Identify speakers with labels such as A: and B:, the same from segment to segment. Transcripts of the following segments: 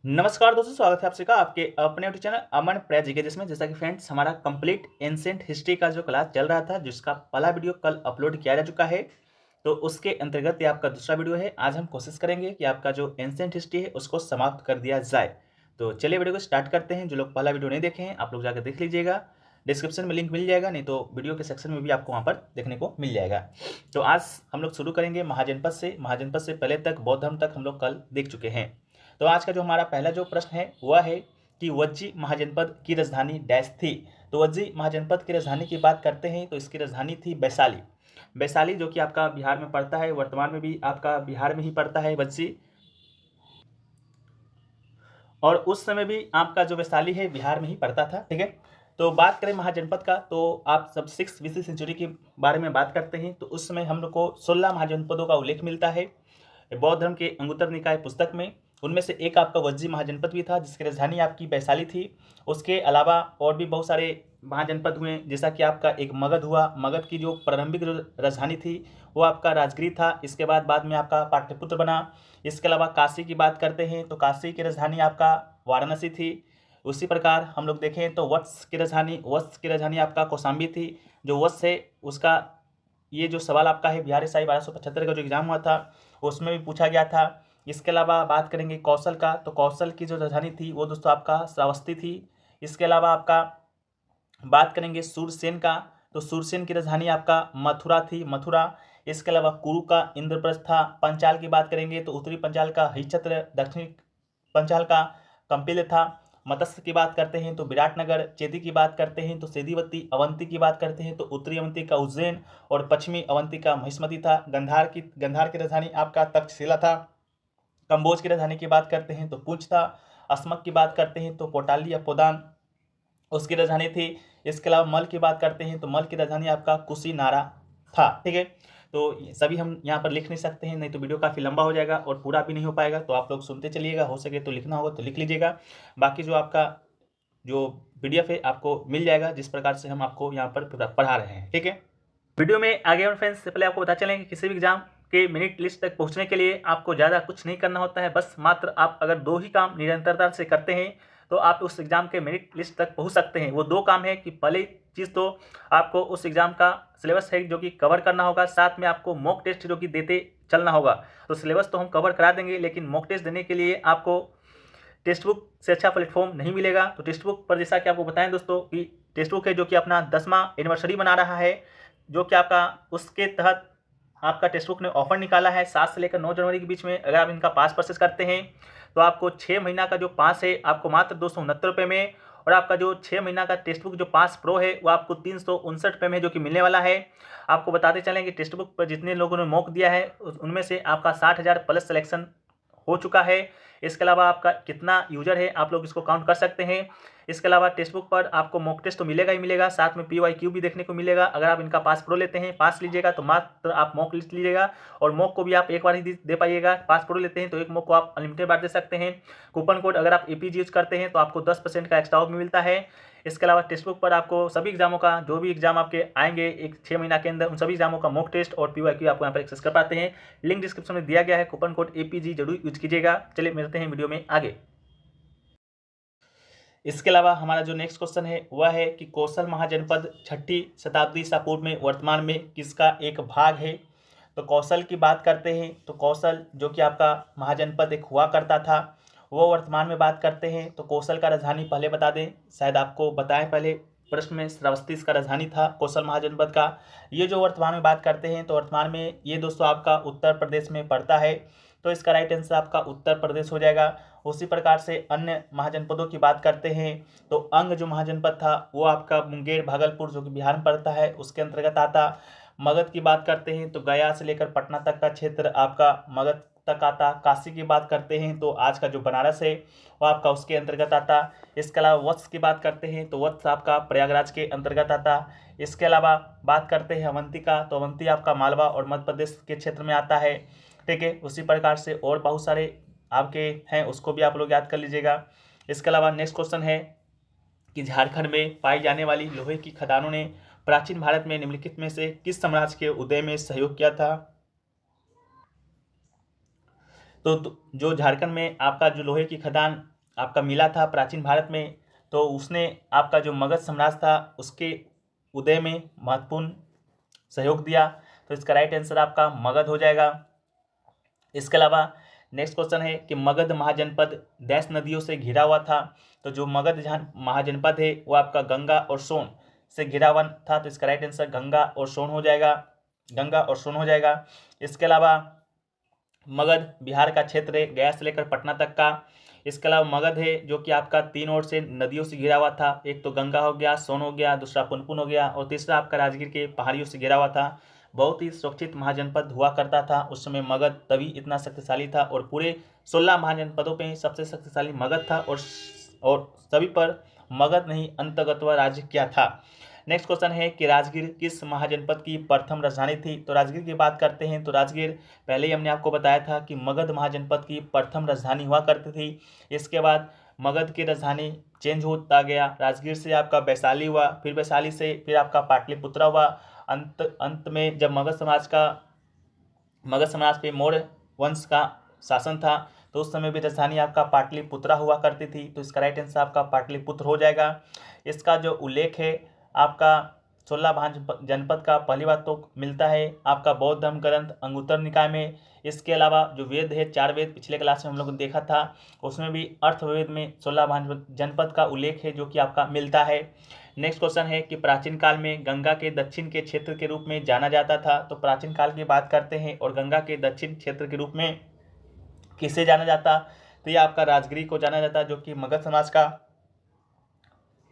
A: नमस्कार दोस्तों, स्वागत है आपसे का आपके अपने यूट्यूब चैनल अमन प्रेज जीके जिसमें जैसा कि फ्रेंड्स हमारा कंप्लीट एंशिएंट हिस्ट्री का जो क्लास चल रहा था जिसका पहला वीडियो कल अपलोड किया जा चुका है। तो उसके अंतर्गत ये आपका दूसरा वीडियो है। आज हम कोशिश करेंगे कि आपका जो एंशिएंट हिस्ट्री है उसको समाप्त कर दिया जाए। तो चलिए वीडियो को स्टार्ट करते हैं। जो लोग पहला वीडियो नहीं देखे हैं आप लोग जाकर देख लीजिएगा, डिस्क्रिप्शन में लिंक मिल जाएगा, नहीं तो वीडियो के सेक्शन में भी आपको वहाँ पर देखने को मिल जाएगा। तो आज हम लोग शुरू करेंगे महाजनपद से। महाजनपद से पहले तक बौद्ध धर्म तक हम लोग कल देख चुके हैं। तो आज का जो हमारा पहला जो प्रश्न है वह है कि वज्जी महाजनपद की राजधानी डैश थी। तो वज्जी महाजनपद की राजधानी की बात करते हैं तो इसकी राजधानी थी वैशाली। वैशाली जो कि आपका बिहार में पड़ता है, वर्तमान में भी आपका बिहार में ही पड़ता है वज्जी, और उस समय भी आपका जो वैशाली है बिहार में ही पड़ता था। ठीक है, तो बात करें महाजनपद का तो आप सब 6 बीसी सेंचुरी के बारे में बात करते हैं तो उस समय हम लोग को 16 महाजनपदों का उल्लेख मिलता है बौद्ध धर्म के अंगुत्तर निकाय पुस्तक में। उनमें से एक आपका वज्जी महाजनपद भी था जिसकी राजधानी आपकी वैशाली थी। उसके अलावा और भी बहुत सारे महाजनपद हुए, जैसा कि आपका एक मगध हुआ। मगध की जो प्रारंभिक जो राजधानी थी वो आपका राजगिरी था। इसके बाद में आपका पाटलिपुत्र बना। इसके अलावा काशी की बात करते हैं तो काशी की राजधानी आपका वाराणसी थी। उसी प्रकार हम लोग देखें तो वत्स की राजधानी आपका कौशाम्बी थी। जो वत्स है उसका ये जो सवाल आपका है बिहार ईसाई 1275 का जो एग्जाम हुआ था उसमें भी पूछा गया था। इसके अलावा बात करेंगे कौशल का तो कौशल की जो राजधानी थी वो दोस्तों आपका श्रावस्ती थी। इसके अलावा आपका बात करेंगे सूरसेन का तो सूरसेन की राजधानी आपका मथुरा थी, मथुरा। इसके अलावा कुरु का इंद्रप्रस्थ था। पंचाल की बात करेंगे तो उत्तरी पंचाल का हिच्छत्र, दक्षिणी पंचाल का कंपिल था। मत्स्य की बात करते हैं तो विराटनगर, चेदी की बात करते हैं तो सेदीवती, अवंती की बात करते हैं तो उत्तरी अवंती का उज्जैन और पश्चिमी अवंती का महिष्मती था। गंधार की राजधानी आपका तक्षशिला था। कंबोज की राजधानी की बात करते हैं तो पुंछ था। अस्मक की बात करते हैं तो कोटाली या पोदान उसकी राजधानी थी। इसके अलावा मल की बात करते हैं तो मल की राजधानी आपका कुशीनारा था। ठीक है, तो सभी हम यहाँ पर लिख नहीं सकते हैं, नहीं तो वीडियो काफ़ी लंबा हो जाएगा और पूरा भी नहीं हो पाएगा। तो आप लोग सुनते चलिएगा, हो सके तो लिखना होगा तो लिख लीजिएगा। बाकी जो आपका जो पीडीएफ है आपको मिल जाएगा जिस प्रकार से हम आपको यहाँ पर पढ़ा रहे हैं। ठीक है, वीडियो में आगे और फ्रेंड्स से पहले आपको बता चलें कि किसी भी एग्जाम के मिनट लिस्ट तक पहुंचने के लिए आपको ज़्यादा कुछ नहीं करना होता है। बस मात्र आप अगर 2 ही काम निरंतरता से करते हैं तो आप उस एग्ज़ाम के मेरिट लिस्ट तक पहुंच सकते हैं। वो 2 काम है कि पहली चीज़ तो आपको उस एग्ज़ाम का सिलेबस है जो कि कवर करना होगा, साथ में आपको मॉक टेस्ट जो कि देते चलना होगा। तो सिलेबस तो हम कवर करा देंगे लेकिन मॉक टेस्ट देने के लिए आपको टेक्स्ट बुक से अच्छा प्लेटफॉर्म नहीं मिलेगा। तो टेक्स्ट बुक पर जैसा कि आपको बताएं दोस्तों कि टेक्स्ट बुक है जो कि अपना 10वां एनिवर्सरी मना रहा है, जो कि आपका उसके तहत आपका टेक्स्ट बुक ने ऑफर निकाला है 7 से लेकर 9 जनवरी के बीच में। अगर आप इनका पास परचेस करते हैं तो आपको 6 महीना का जो पास है आपको मात्र 269 रुपये में, और आपका जो 6 महीना का टेक्स्ट बुक जो पास प्रो है वो आपको 359 रुपये में जो कि मिलने वाला है। आपको बताते चलें कि टेक्स्ट बुक पर जितने लोगों ने मॉक दिया है उनमें से आपका 60,000 प्लस सिलेक्शन हो चुका है। इसके अलावा आपका कितना यूजर है आप लोग इसको काउंट कर सकते हैं। इसके अलावा टेक्स्ट बुक पर आपको मॉक टेस्ट तो मिलेगा ही मिलेगा, साथ में PYQ भी देखने को मिलेगा। अगर आप इनका पास प्रो लेते हैं, पास लीजिएगा तो मात्र आप मॉक लिस्ट लीजिएगा, और मॉक को भी आप एक बार ही दे पाइएगा। पास प्रो लेते हैं तो एक मॉक को आप अनलिमिटेड बार दे सकते हैं। कूपन कोड अगर आप APG यूज करते हैं तो आपको 10% का एक्स्ट्रा ऑफ भी मिलता है। इसके अलावा टेक्स्ट बुक पर आपको सभी एग्जामों का जो भी एग्जाम आपके आएंगे एक 6 महीना के अंदर उन सभी एग्जामों का मॉक टेस्ट और PYQ आपको यहाँ पर एक्सेस कर पाते हैं। लिंक डिस्क्रिप्शन में दिया गया है, कूपन कोड APG जरूर यूज कीजिएगा। चलिए मिलते हैं वीडियो में आगे। इसके अलावा हमारा जो नेक्स्ट क्वेश्चन है वह है कि कौशल महाजनपद 6ठी शताब्दी ईसा पूर्व में वर्तमान में किसका एक भाग है। तो कौशल की बात करते हैं तो कौशल जो कि आपका महाजनपद एक हुआ करता था वो वर्तमान में बात करते हैं तो कौशल का राजधानी पहले बता दें, शायद आपको बताएं पहले प्रश्न में, श्रावस्ती इसका राजधानी था कौशल महाजनपद का। ये जो वर्तमान में बात करते हैं तो वर्तमान में ये दोस्तों आपका उत्तर प्रदेश में पड़ता है, तो इसका राइट आंसर आपका उत्तर प्रदेश हो जाएगा। उसी प्रकार से अन्य महाजनपदों की बात करते हैं तो अंग जो महाजनपद था वो आपका मुंगेर भागलपुर जो कि बिहार में पड़ता है उसके अंतर्गत आता। मगध की बात करते हैं तो गया से लेकर पटना तक का क्षेत्र आपका मगध तक आता। काशी की बात करते हैं तो आज का जो बनारस है वो आपका उसके अंतर्गत आता। इसके अलावा वत्स की बात करते हैं तो वत्स आपका प्रयागराज के अंतर्गत आता। इसके अलावा बात करते हैं अवंती का तो अवंती आपका मालवा और मध्य प्रदेश के क्षेत्र में आता है। ठीक है, उसी प्रकार से और बहुत सारे आपके हैं उसको भी आप लोग याद कर लीजिएगा। इसके अलावा नेक्स्ट क्वेश्चन है कि झारखंड में पाई जाने वाली लोहे की खदानों ने प्राचीन भारत में निम्नलिखित में से किस साम्राज्य के उदय में सहयोग किया था। तो जो झारखंड में आपका जो लोहे की खदान आपका मिला था प्राचीन भारत में, तो उसने आपका जो मगध साम्राज्य था उसके उदय में महत्वपूर्ण सहयोग दिया। तो इसका राइट आंसर आपका मगध हो जाएगा। इसके अलावा नेक्स्ट क्वेश्चन है कि मगध महाजनपद डैश नदियों से घिरा हुआ था। तो जो मगध महाजनपद है वो आपका गंगा और सोन से घिरा हुआ था। तो इसका राइट आंसर गंगा और सोन हो जाएगा, गंगा और सोन हो जाएगा। इसके अलावा मगध बिहार का क्षेत्र है, गया से लेकर पटना तक का। इसके अलावा मगध है जो कि आपका 3 ओर से नदियों से घिरा हुआ था। एक तो गंगा हो गया, सोन हो गया, दूसरा पुनपुन हो गया, और तीसरा आपका राजगीर के पहाड़ियों से घिरा हुआ था। बहुत ही सुरक्षित महाजनपद हुआ करता था उस समय मगध, तभी इतना शक्तिशाली था। और पूरे 16 महाजनपदों में सबसे शक्तिशाली मगध था, और सभी पर मगध ने ही अंतर्गत राज्य किया था। नेक्स्ट क्वेश्चन है कि राजगीर किस महाजनपद की प्रथम राजधानी थी। तो राजगीर की बात करते हैं तो राजगीर पहले ही हमने आपको बताया था कि मगध महाजनपद की प्रथम राजधानी हुआ करती थी। इसके बाद मगध की राजधानी चेंज होता गया, राजगीर से आपका वैशाली हुआ, फिर वैशाली से फिर आपका पाटलिपुत्र हुआ। अंत में जब मगध समाज पे मौर्य वंश का शासन था तो उस समय भी राजधानी आपका पाटलिपुत्रा हुआ करती थी। तो इसका राइट आंसर आपका पाटलिपुत्र हो जाएगा। इसका जो उल्लेख है आपका 16 जनपद का पहली बार तो मिलता है आपका बौद्ध धर्म ग्रंथ अंगुत्तर निकाय में। इसके अलावा जो वेद है 4 वेद पिछले क्लास में हम लोग ने देखा था, उसमें भी अर्थवेद में 16 जनपद का उल्लेख है जो कि आपका मिलता है। नेक्स्ट क्वेश्चन है कि प्राचीन काल में गंगा के दक्षिण के क्षेत्र के रूप में जाना जाता था। तो प्राचीन काल की बात करते हैं और गंगा के दक्षिण क्षेत्र के रूप में किसे जाना जाता, तो ये आपका राजगिरी को जाना जाता जो कि मगध समाज का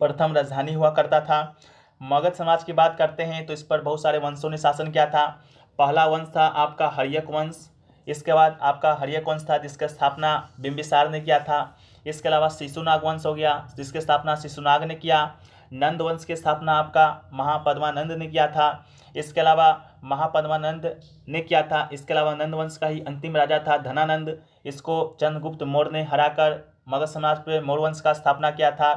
A: प्रथम राजधानी हुआ करता था। मगध समाज की बात करते हैं तो इस पर बहुत सारे वंशों ने शासन किया था। पहला वंश था आपका हर्यक वंश। इसके बाद आपका हर्यक वंश था जिसकी स्थापना बिंबिसार ने किया था। इसके अलावा शिशुनाग वंश हो गया जिसकी स्थापना शिशुनाग ने किया। नंद वंश की स्थापना आपका महापद्मानंद ने किया था। इसके अलावा महापद्मानंद ने किया था। इसके अलावा नंद वंश का ही अंतिम राजा था धनानंद, इसको चंद्रगुप्त मौर्य ने हराकर मगध समाज पर मौर्य वंश का स्थापना किया था।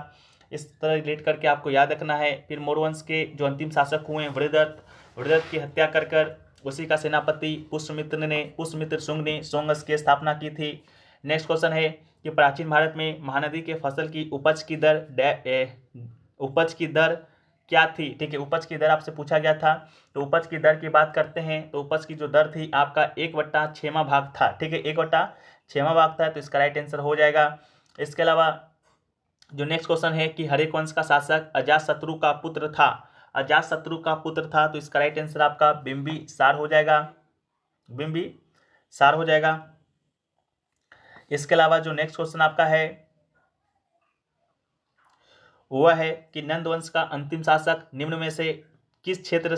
A: इस तरह रिलेट करके आपको याद रखना है। फिर मौर्य वंश के जो अंतिम शासक हुए वृहदत्त की हत्या कर उसी का सेनापति पुष्यमित्र शुंग ने सोंगस की स्थापना की थी। नेक्स्ट क्वेश्चन है कि प्राचीन भारत में महानदी के फसल की उपज की दर क्या थी। ठीक है, उपज की दर आपसे पूछा गया था। तो उपज की दर की बात करते हैं तो उपज की जो दर थी आपका 1/6 भाग था। ठीक है, 1/6 भाग था। तो इसका राइट आंसर हो जाएगा। इसके अलावा जो नेक्स्ट क्वेश्चन है कि हर्यक वंश का शासक अजातशत्रु का पुत्र था। अजातशत्रु का पुत्र था तो इसका राइट आंसर आपका बिंबिसार हो जाएगा, बिंबिसार हो जाएगा। इसके अलावा जो नेक्स्ट क्वेश्चन आपका है वह है कि नंद वंश का अंतिम शासक निम्न में से किस क्षेत्र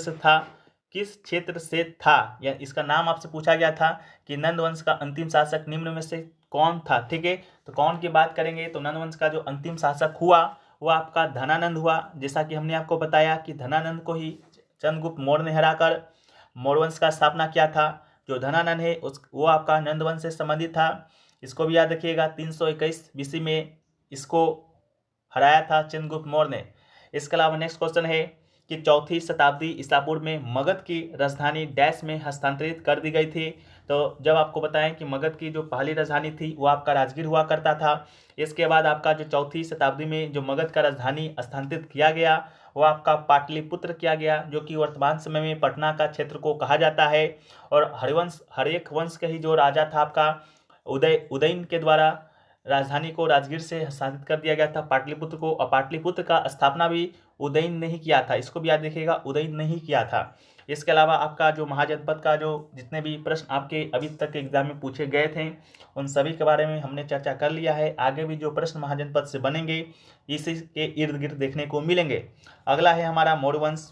A: से था, या इसका नाम आपसे पूछा गया था कि नंद वंश का अंतिम शासक निम्न में से कौन था। ठीक है, तो कौन की बात करेंगे तो नंद वंश का जो अंतिम शासक हुआ वो आपका धनानंद हुआ। जैसा कि हमने आपको बताया कि धनानंद को ही चंद्रगुप्त मौर्य ने हराकर मौर्य वंश का स्थापना किया था। जो धनानंद है वो आपका नंद वंश से संबंधित था। इसको भी याद रखिएगा, 321 BC में इसको हराया था चंद्रगुप्त मौर्य ने। इसके अलावा नेक्स्ट क्वेश्चन है कि 4वीं शताब्दी ईसा पूर्व में मगध की राजधानी डैश में हस्तांतरित कर दी गई थी। तो जब आपको बताएं कि मगध की जो पहली राजधानी थी वो आपका राजगीर हुआ करता था। इसके बाद आपका जो 4वीं शताब्दी में जो मगध का राजधानी स्थानांतरित किया गया वो आपका पाटलिपुत्र किया गया, जो कि वर्तमान समय में पटना का क्षेत्र को कहा जाता है। और हर्यक वंश के ही जो राजा था आपका उदयन के द्वारा राजधानी को राजगीर से हस्तांतरित कर दिया गया था पाटलिपुत्र को। और पाटलिपुत्र का स्थापना भी उदयन ने ही किया था, इसको भी याद रखिएगा, उदयन ने ही किया था। इसके अलावा आपका जो महाजनपद का जो जितने भी प्रश्न आपके अभी तक के एग्जाम में पूछे गए थे उन सभी के बारे में हमने चर्चा कर लिया है। आगे भी जो प्रश्न महाजनपद से बनेंगे इसी के इर्द गिर्द देखने को मिलेंगे। अगला है हमारा मौर्य वंश।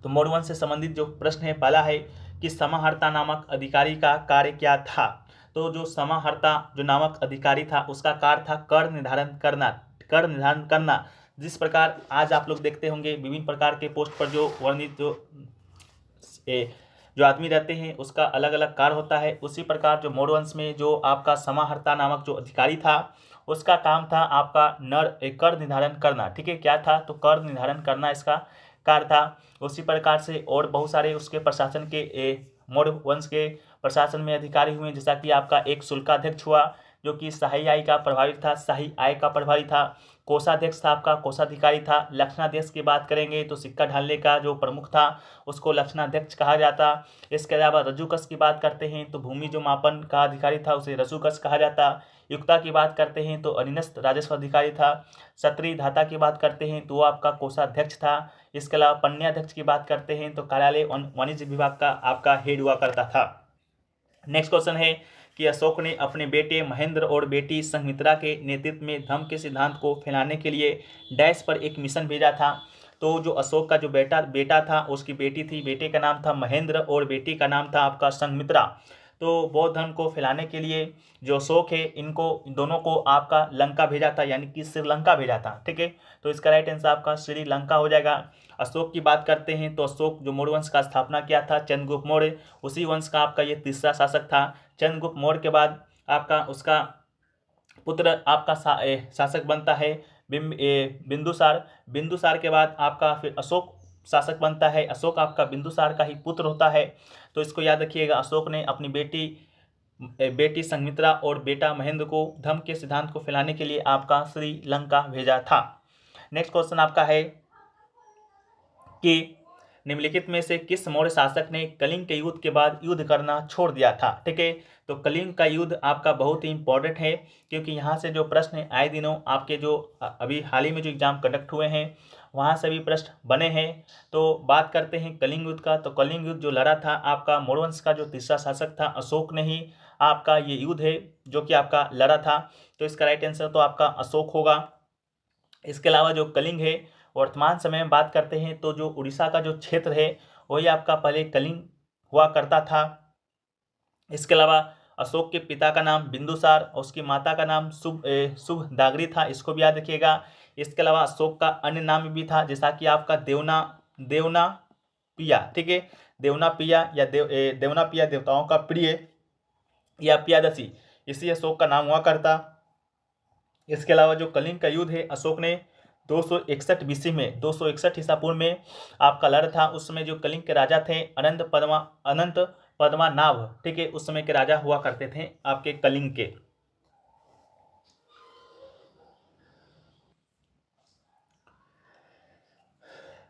A: तो मौर्य वंश से संबंधित जो प्रश्न है पहला है कि समाहर्ता नामक अधिकारी का कार्य क्या था। तो जो समाहर्ता जो नामक अधिकारी था उसका कार्य था कर निर्धारण करना। जिस प्रकार आज आप लोग देखते होंगे विभिन्न प्रकार के पोस्ट पर जो वर्णित जो आदमी रहते हैं उसका अलग अलग कार्य होता है। उसी प्रकार जो मौर्य वंश में जो आपका समाहर्ता नामक जो अधिकारी था उसका काम था आपका कर निर्धारण करना। ठीक है, क्या था तो कर निर्धारण करना इसका कार्य था। उसी प्रकार से और बहुत सारे उसके प्रशासन के मौर्य वंश के प्रशासन में अधिकारी हुए, जैसा कि आपका एक शुल्काध्यक्ष हुआ जो कि शाही आय का प्रभारी था, शाही आय का प्रभारी था। कोषाध्यक्ष था आपका, कोषाधिकारी था। लक्षणाध्यक्ष की बात करेंगे तो सिक्का ढालने का जो प्रमुख था उसको लक्षणाध्यक्ष कहा जाता। इसके अलावा रज्जुकस की बात करते हैं तो भूमि जो मापन का अधिकारी था उसे रज्जुकस कहा जाता। युक्ता की बात करते हैं तो अधीनस्थ राजस्व अधिकारी था। क्षत्रिय धाता की बात करते हैं तो वो आपका कोषाध्यक्ष था। इसके अलावा पन्याध्यक्ष की बात करते हैं तो कार्यालय वाणिज्य विभाग का आपका हेड हुआ करता था। नेक्स्ट क्वेश्चन है कि अशोक ने अपने बेटे महेंद्र और बेटी संघमित्रा के नेतृत्व में धम्म के सिद्धांत को फैलाने के लिए डैश पर एक मिशन भेजा था। तो जो अशोक का जो बेटा था उसकी बेटी थी, बेटे का नाम था महेंद्र और बेटी का नाम था आपका संघमित्रा। तो बौद्ध धर्म को फैलाने के लिए जो अशोक है इनको दोनों को आपका लंका भेजा था, यानी कि श्रीलंका भेजा था। ठीक है, तो इसका राइट आंसर आपका श्रीलंका हो जाएगा। अशोक की बात करते हैं तो अशोक जो मौर्य वंश का स्थापना किया था चंद्रगुप्त मौर्य, उसी वंश का आपका ये तीसरा शासक था। चंद्रगुप्त मौर्य के बाद आपका उसका पुत्र आपका शासक बनता है बिंदुसार। बिंदुसार के बाद आपका फिर अशोक शासक बनता है। अशोक आपका बिंदुसार का ही पुत्र होता है। तो इसको याद रखिएगा, अशोक ने अपनी बेटी संघमित्रा और बेटा महेंद्र को धम्म के सिद्धांत को फैलाने के लिए आपका श्रीलंका भेजा था। नेक्स्ट क्वेश्चन आपका है कि निम्नलिखित में से किस मौर्य शासक ने कलिंग के युद्ध के बाद युद्ध करना छोड़ दिया था। ठीक है, तो कलिंग का युद्ध आपका बहुत ही इंपॉर्टेंट है, क्योंकि यहाँ से जो प्रश्न आए दिनों आपके जो अभी हाल ही में जो एग्जाम कंडक्ट हुए हैं वहाँ से भी प्रश्न बने हैं। तो बात करते हैं कलिंग युद्ध का। तो कलिंग युद्ध जो लड़ा था आपका मौर्य वंश का जो तीसरा शासक था अशोक ने ही आपका ये युद्ध है जो कि आपका लड़ा था। तो इसका राइट आंसर तो आपका अशोक होगा। इसके अलावा जो कलिंग है वर्तमान समय में बात करते हैं तो जो उड़ीसा का जो क्षेत्र है वही आपका पहले कलिंग हुआ करता था। इसके अलावा अशोक के पिता का नाम बिंदुसार और उसकी माता का नाम शुभदागरी था, इसको भी याद रखिएगा। इसके अलावा अशोक का अन्य नाम भी था जैसा कि आपका देवना पिया। ठीक है, देवना पिया या देवना पिया देवताओं का प्रिय या पियादसी, इसी अशोक का नाम हुआ करता। इसके अलावा जो कलिंग का युद्ध है अशोक ने 261 बीसी में 261 ईसा पूर्व में आपका लड़ था। उस समय जो कलिंग के राजा थे अनंत पद्मनाभ, ठीक है, उस समय के राजा हुआ करते थे आपके कलिंग के।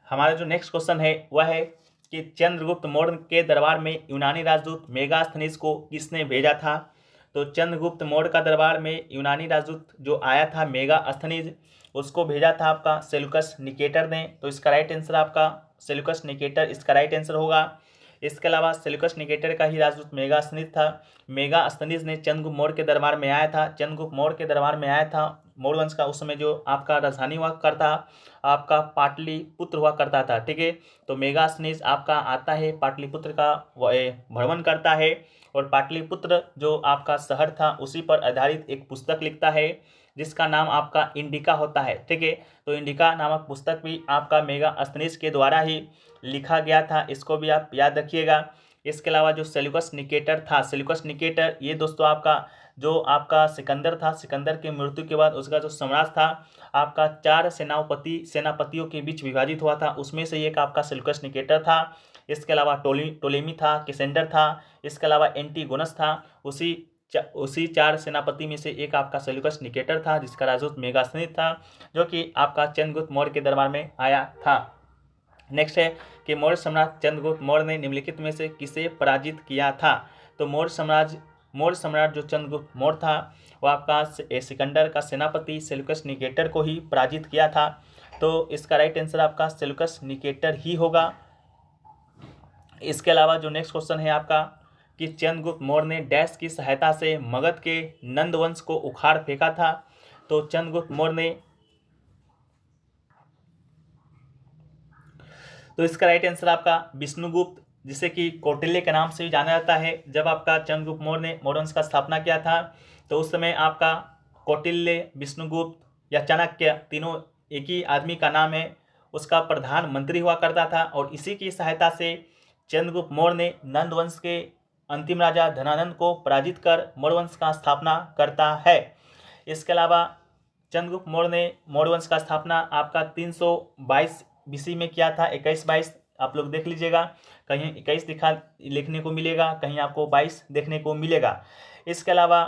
A: हमारा जो नेक्स्ट क्वेश्चन है वह है कि चंद्रगुप्त मौर्य के दरबार में यूनानी राजदूत मेगास्थनीज को किसने भेजा था। तो चंद्रगुप्त मौर्य का दरबार में यूनानी राजदूत जो आया था मेगास्थनीज, उसको भेजा था आपका सेल्यूकस निकेटर ने। तो इसका राइट आंसर आपका सेल्यूकस निकेटर इसका राइट आंसर होगा। इसके अलावा सेल्यूकस निकेटर का ही राजदूत मेगास्थनीज था। मेगास्थनीज ने चंद्रगुप्त मौर्य के दरबार में आया था। चंद्रगुप्त मौर्य के दरबार में आया था मौर्य वंश का उस समय जो आपका राजधानी हुआ करता आपका पाटलिपुत्र हुआ करता था। ठीक है, तो मेगास्थनीज आपका आता है पाटलिपुत्र का भ्रमण करता है और पाटलिपुत्र जो आपका शहर था उसी पर आधारित एक पुस्तक लिखता है जिसका नाम आपका इंडिका होता है। ठीक है, तो इंडिका नामक पुस्तक भी आपका मेगास्थनीज के द्वारा ही लिखा गया था, इसको भी आप याद रखिएगा। इसके अलावा जो सेल्यूकस निकेटर था, सेल्यूकस निकेटर ये दोस्तों आपका जो आपका सिकंदर था, सिकंदर की मृत्यु के बाद उसका जो साम्राज्य था आपका 4 सेनापतियों के बीच विभाजित हुआ था, उसमें से एक आपका सेल्यूकस निकेटर था। इसके अलावा टोलेमी था, किसेंडर था, इसके अलावा एंटीगोनस था। उसी 4 सेनापति में से एक आपका सेल्यूकस निकेटर था जिसका राजदूत मेगास्थनीज था, जो कि आपका चंद्रगुप्त मौर्य के दरबार में आया था। नेक्स्ट है कि मौर्य सम्राट चंद्रगुप्त मौर्य ने निम्नलिखित में से किसे पराजित किया था। तो मौर्य सम्राट जो चंद्रगुप्त मौर्य था वह आपका सिकंदर का सेनापति सेल्यूकस निकेटर को ही पराजित किया था। तो इसका राइट आंसर आपका सेल्यूकस निकेटर ही होगा। इसके अलावा जो नेक्स्ट क्वेश्चन है आपका कि चंद्रगुप्त मौर्य ने डैश की सहायता से मगध के नंद वंश को उखाड़ फेंका था। तो चंद्रगुप्त मौर्य ने, तो इसका राइट आंसर आपका विष्णुगुप्त, जिसे कि कौटिल्य के नाम से भी जाना जाता है। जब आपका चंद्रगुप्त मौर्य ने मौर्य वंश का स्थापना किया था तो उस समय आपका कौटिल्य, विष्णुगुप्त या चाणक्य तीनों एक ही आदमी का नाम है, उसका प्रधानमंत्री हुआ करता था और इसी की सहायता से चंद्रगुप्त मौर्य ने नंद वंश के अंतिम राजा धनानंद को पराजित कर मौर्य वंश का स्थापना करता है। इसके अलावा चंद्रगुप्त मौर्य ने मौर्य वंश का स्थापना आपका 322 बीसी में किया था। 21-22 आप लोग देख लीजिएगा, कहीं 21 लिखने को मिलेगा, कहीं आपको 22 देखने को मिलेगा। इसके अलावा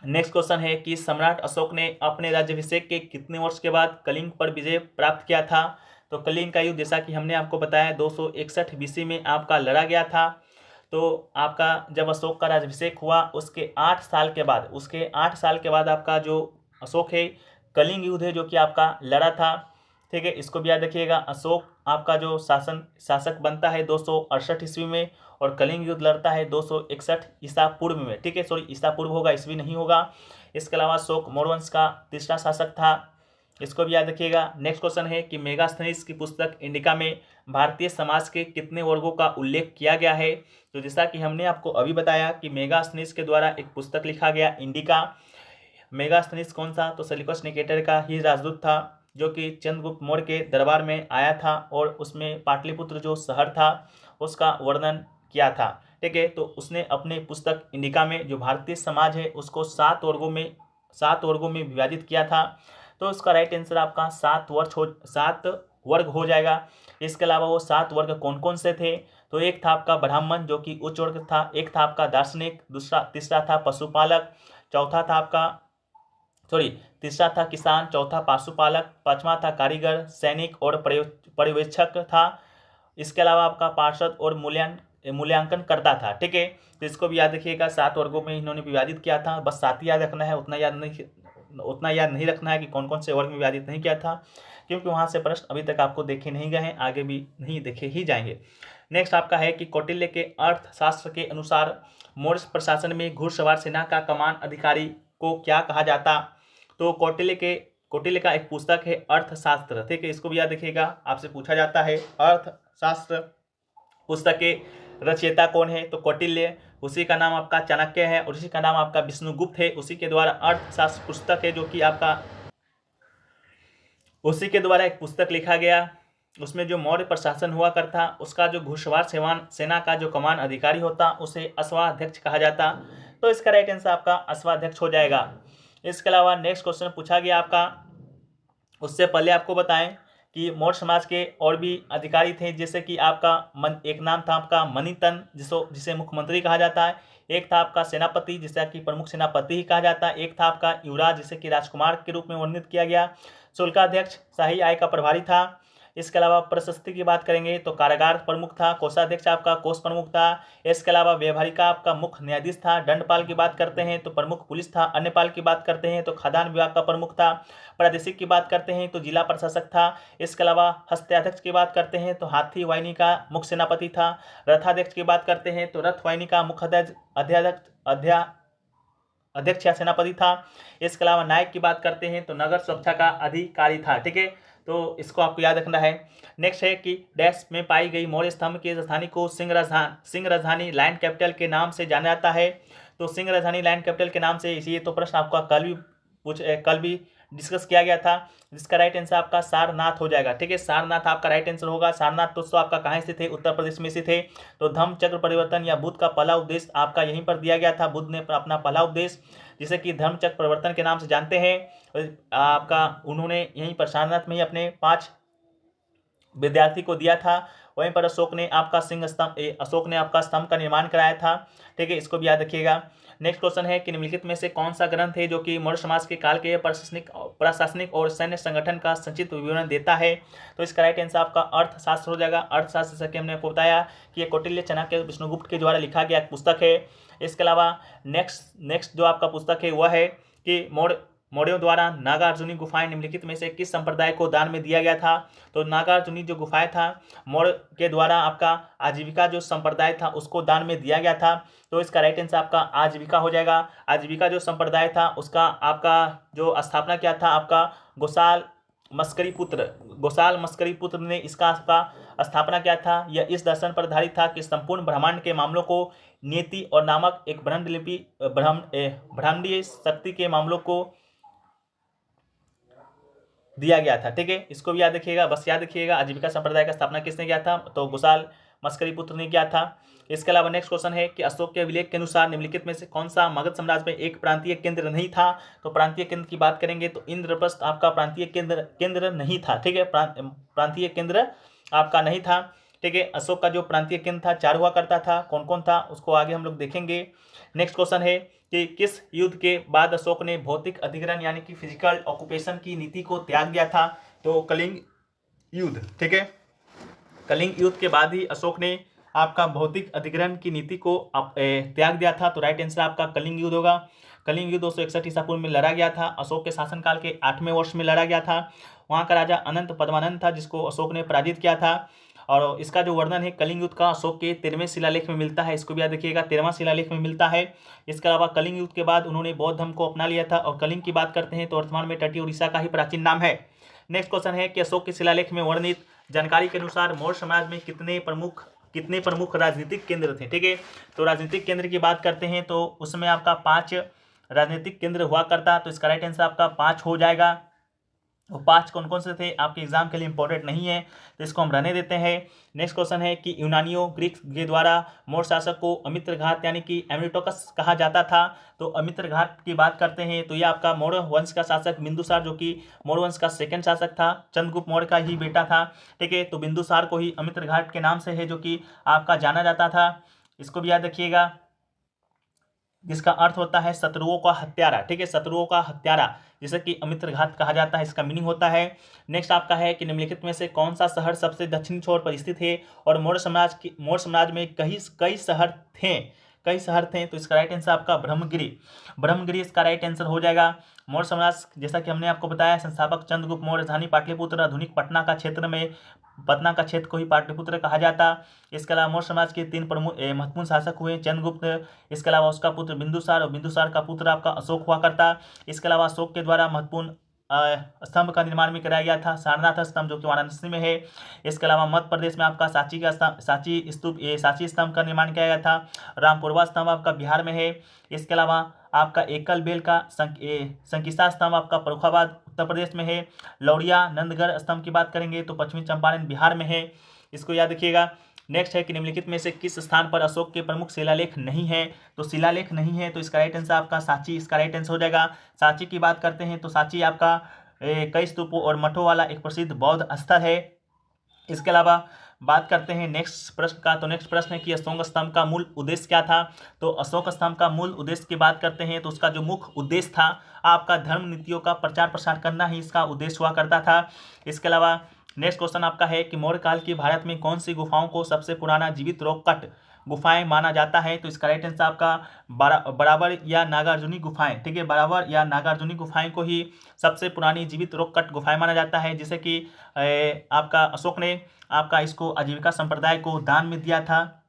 A: नेक्स्ट क्वेश्चन है कि सम्राट अशोक ने अपने राज्याभिषेक के कितने वर्ष के बाद कलिंग पर विजय प्राप्त किया था? तो कलिंग का युद्ध जैसा कि हमने आपको बताया 261 बीसी में आपका लड़ा गया था। तो आपका जब अशोक का राज्याभिषेक हुआ उसके 8 साल के बाद आपका जो अशोक है कलिंग युद्ध है जो कि आपका लड़ा था। ठीक है, इसको भी याद रखिएगा। अशोक आपका जो शासक बनता है 268 ईस्वी में और कलिंग युद्ध लड़ता है 261 ईसा पूर्व में। ठीक है, सॉरी ईसा पूर्व होगा, ईस्वी नहीं होगा। इसके अलावा अशोक मौर्य वंश का तीसरा शासक था, इसको भी याद रखिएगा। नेक्स्ट क्वेश्चन है कि मेगास्थनीज की पुस्तक इंडिका में भारतीय समाज के कितने वर्गों का उल्लेख किया गया है? तो जैसा कि हमने आपको अभी बताया कि मेगास्थनीज के द्वारा एक पुस्तक लिखा गया इंडिका। मेगास्थनीज कौन सा? तो सेल्यूकस निकेटर का ही राजदूत था जो कि चंद्रगुप्त मौर्य के दरबार में आया था और उसमें पाटलिपुत्र जो शहर था उसका वर्णन किया था। ठीक है, तो उसने अपने पुस्तक इंडिका में जो भारतीय समाज है उसको 7 वर्गों में विभाजित किया था। तो उसका राइट आंसर आपका 7 वर्ग हो जाएगा। इसके अलावा वो 7 वर्ग कौन कौन से थे? तो एक था आपका ब्राह्मण जो कि उच्च वर्ग था, एक था आपका दार्शनिक, तीसरा था पशुपालक, चौथा था आपका तीसरा था किसान, चौथा पशुपालक, पांचवा था कारीगर, सैनिक और पर्यवेक्षक था। इसके अलावा आपका पार्षद और मूल्यांकन करता था। ठीक है, तो इसको भी याद रखिएगा। 7 वर्गों में इन्होंने विभाजित किया था, बस 7 ही याद रखना है, उतना याद नहीं रखना है कि कौन कौन से वर्ग में विभाजित नहीं किया था, क्योंकि वहां से प्रश्न अभी तक आपको देखे नहीं गए हैं, आगे भी नहीं देखे ही जाएंगे। नेक्स्ट आपका है कि कौटिल्य के अर्थशास्त्र के अनुसार मौर्य प्रशासन में घुड़सवार सेना का कमान अधिकारी को क्या कहा जाता? तो कौटिल्य का एक पुस्तक है अर्थशास्त्र। ठीक है, इसको भी याद रखिएगा, आपसे पूछा जाता है अर्थशास्त्र पुस्तक के रचयिता कौन है? तो कौटिल्य। उसी का नाम आपका चाणक्य है और उसी का नाम आपका विष्णुगुप्त है। उसी के द्वारा अर्थशास्त्र पुस्तक है जो कि आपका उसी के द्वारा एक पुस्तक लिखा गया। उसमें जो मौर्य प्रशासन हुआ करता उसका जो घुड़सवार सेना का जो कमान अधिकारी होता उसे अश्वाध्यक्ष कहा जाता। तो इसका राइट आंसर आपका अश्वाध्यक्ष हो जाएगा। इसके अलावा नेक्स्ट क्वेश्चन पूछा गया आपका, उससे पहले आपको बताएं कि मौर्य समाज के और भी अधिकारी थे, जैसे कि आपका एक नाम था आपका मणितन जिसे मुख्यमंत्री कहा जाता है, एक था आपका सेनापति जिसे कि प्रमुख सेनापति ही कहा जाता है, एक था आपका युवराज जिसे कि राजकुमार के रूप में वर्णित किया गया, शुल्काध्यक्ष शाही आय का प्रभारी था। इसके अलावा प्रशस्ति की बात करेंगे तो कारागार प्रमुख था, कोषाध्यक्ष आपका कोष प्रमुख था। इसके अलावा व्यवहारिका आपका मुख्य न्यायाधीश था। दंडपाल की बात करते हैं तो प्रमुख पुलिस था। अन्यपाल की बात करते हैं तो खाद्यान्न विभाग का प्रमुख था। प्रादेशिक की बात करते हैं तो जिला प्रशासक था। इसके अलावा हस्त्याध्यक्ष की बात करते हैं तो हाथी वाहिनी का मुख्य सेनापति था। रथाध्यक्ष की बात करते हैं तो रथ वाहिनी का मुख्य अध्यक्ष या सेनापति था। इसके अलावा नायक की बात करते हैं तो नगर सुरक्षा का अधिकारी था। ठीक है, तो इसको आपको याद रखना है। नेक्स्ट है कि डैश में पाई गई मौर्य स्तंभ की राजधानी को सिंह राजधानी लैंड कैपिटल के नाम से जाना जाता है। तो सिंह राजधानी लैंड कैपिटल के नाम से, इसी तो प्रश्न आपका कल भी डिस्कस किया गया था, जिसका राइट आंसर आपका सारनाथ हो जाएगा। ठीक है, सारनाथ आपका राइट आंसर होगा। सारनाथ तो आपका कहाँ स्थित है? उत्तर प्रदेश में स्थित है। तो धम्म चक्र परिवर्तन या बुद्ध का पहला उपदेश आपका यहीं पर दिया गया था। बुद्ध ने अपना पहला उपदेश जिसे कि धर्म चक्र परिवर्तन के नाम से जानते हैं आपका, उन्होंने यहीं पर सारनाथ में ही अपने 5 विद्यार्थी को दिया था। वहीं पर अशोक ने आपका स्तंभ का निर्माण कराया था। ठीक है, इसको भी याद रखिएगा। नेक्स्ट क्वेश्चन है कि निम्नलिखित में से कौन सा ग्रंथ है जो कि मौर्य समाज के काल के प्रशासनिक और सैन्य संगठन का संक्षिप्त विवरण देता है? तो इसका राइट आंसर आपका अर्थशास्त्र हो जाएगा। अर्थशास्त्र जैसा कि हमने आपको बताया कि ये कौटिल्य, चाणक्य, विष्णुगुप्त के द्वारा लिखा गया एक पुस्तक है। इसके अलावा नेक्स्ट जो आपका पुस्तक है वह है कि मौर्यों द्वारा नागार्जुनी गुफाएं निम्नलिखित में से किस संप्रदाय को दान में दिया गया था? तो नागार्जुनी जो गुफाएं था मौर्य के द्वारा आपका आजीविका जो संप्रदाय था उसको दान में दिया गया था। तो इसका राइट आंसर आपका आजीविका हो जाएगा। आजीविका जो संप्रदाय था उसका आपका जो स्थापना किया था आपका गोसाल मस्करी पुत्र ने इसका आपका स्थापना किया था। यह इस दर्शन पर आधारित था कि संपूर्ण ब्रह्मांड के मामलों को नियति और नामक एक ब्रह्मांडीय शक्ति के मामलों को दिया गया था। ठीक है, इसको भी याद रखिएगा, बस याद रखिएगा आजीविका संप्रदाय का स्थापना किसने किया था? तो गोसाल मस्करी पुत्र ने किया था। इसके अलावा नेक्स्ट क्वेश्चन है कि अशोक के अभिलेख के अनुसार निम्नलिखित में से कौन सा मगध साम्राज्य में एक प्रांतीय केंद्र नहीं था? तो प्रांतीय केंद्र की बात करेंगे तो इंद्रप्रस्थ आपका प्रांतीय केंद्र नहीं था। ठीक है, प्रांतीय केंद्र आपका नहीं था। ठीक है। अशोक का जो प्रांतीय केंद्र था 4 हुआ करता था, कौन कौन था उसको आगे हम लोग देखेंगे। नेक्स्ट क्वेश्चन है कि किस युद्ध के बाद अशोक ने भौतिक अधिग्रहण यानी कि फिजिकल ऑक्यूपेशन की नीति को त्याग दिया था? तो कलिंग युद्ध, ठीक है। कलिंग युद्ध के बाद ही अशोक ने आपका भौतिक अधिग्रहण की नीति को त्याग दिया था। तो राइट आंसर आपका कलिंग युद्ध होगा। कलिंग युद्ध 261 ईसा पूर्व में लड़ा गया था। अशोक के शासनकाल के 8वें वर्ष में लड़ा गया था। वहाँ का राजा अनंत पद्मानंद था जिसको अशोक ने पराजित किया था। और इसका जो वर्णन है कलिंग युद्ध का अशोक के 13वें शिलालेख में मिलता है, इसको भी याद रखिएगा, 13वां शिलालेख में मिलता है। इसके अलावा कलिंग युद्ध के बाद उन्होंने बौद्ध धर्म को अपना लिया था। और कलिंग की बात करते हैं तो वर्तमान में तटीय उड़ीसा का ही प्राचीन नाम है। नेक्स्ट क्वेश्चन है कि अशोक के शिलालेख में वर्णित जानकारी के अनुसार मौर्य समाज में कितने प्रमुख राजनीतिक केंद्र थे? ठीक है। तो राजनीतिक केंद्र की बात करते हैं तो उसमें आपका 5 राजनीतिक केंद्र हुआ करता। तो इसका राइट आंसर आपका 5 हो जाएगा। वो 5 कौन कौन से थे आपके एग्जाम के लिए इंपॉर्टेंट नहीं है, तो इसको हम रहने देते हैं। नेक्स्ट क्वेश्चन है कि यूनानियों ग्रीक के द्वारा मौर्य शासक को अमित्रघात यानी कि एमिटोकस कहा जाता था। तो अमित्रघात की बात करते हैं तो ये आपका मौर्य वंश का शासक बिंदुसार, जो कि मौर्य वंश का सेकंड शासक था, चंद्रगुप्त मौर्य का ही बेटा था। ठीक है। तो बिंदुसार को ही अमित्रघात के नाम से है जो कि आपका जाना जाता था, इसको भी याद रखिएगा, जिसका अर्थ होता है शत्रुओं का हत्यारा। ठीक है, शत्रुओं का हत्यारा जिसे कि अमित्रघात कहा जाता है, इसका मीनिंग होता है। नेक्स्ट आपका है कि निम्नलिखित में से कौन सा शहर सबसे दक्षिणी छोर पर स्थित है? और मौर्य समाज में कई शहर थे। तो इसका राइट आंसर आपका ब्रह्मगिरी इसका राइट आंसर हो जाएगा। मौर्य समाज जैसा कि हमने आपको बताया, संस्थापक चंद्रगुप्त मौर्य, राजधानी पाटलिपुत्र, आधुनिक पटना का क्षेत्र को ही पाटलिपुत्र कहा जाता। इसके अलावा मौर्य समाज के 3 महत्वपूर्ण शासक हुए चंद्रगुप्त, इसके अलावा उसका पुत्र बिंदुसार, और बिंदुसार का पुत्र आपका अशोक हुआ करता। इसके अलावा अशोक के द्वारा महत्वपूर्ण स्तंभ का निर्माण भी कराया गया था, सारनाथ स्तंभ, जो कि वाराणसी में है। इसके अलावा मध्य प्रदेश में आपका सांची स्तंभ का निर्माण किया गया था। रामपुरवा स्तंभ आपका बिहार में है। इसके अलावा आपका एकल बेल का संकिसा स्तंभ आपका फर्रुखाबाद उत्तर प्रदेश में है। लौरिया नंदगढ़ स्तंभ की बात करेंगे तो पश्चिमी चंपारण बिहार में है, इसको याद रखिएगा। नेक्स्ट है कि निम्नलिखित में से किस स्थान पर अशोक के प्रमुख शिलालेख नहीं है? तो शिलालेख नहीं है तो इसका राइट आंसर आपका सांची, इसका राइट आंसर हो जाएगा। सांची की बात करते हैं तो सांची आपका कई स्तूपों और मठों वाला एक प्रसिद्ध बौद्ध स्थल है। इसके अलावा बात करते हैं नेक्स्ट प्रश्न का। तो नेक्स्ट प्रश्न है कि अशोक स्तंभ का मूल उद्देश्य क्या था? तो अशोक स्तंभ का मूल उद्देश्य की बात करते हैं तो उसका जो मुख्य उद्देश्य था आपका धर्म नीतियों का प्रचार प्रसार करना ही इसका उद्देश्य हुआ करता था। इसके अलावा नेक्स्ट क्वेश्चन आपका है कि मौर्य काल की भारत में कौन सी गुफाओं को सबसे पुराना जीवित रॉक कट गुफाएं माना जाता है? तो इसका राइट आंसर आपका बराबर या नागार्जुनी गुफाएं। ठीक है, बराबर या नागार्जुनी गुफाएं को ही सबसे पुरानी जीवित रॉक कट गुफाएं माना जाता है, जिसे कि आपका अशोक ने आपका इसको आजीविका संप्रदाय को दान में दिया था।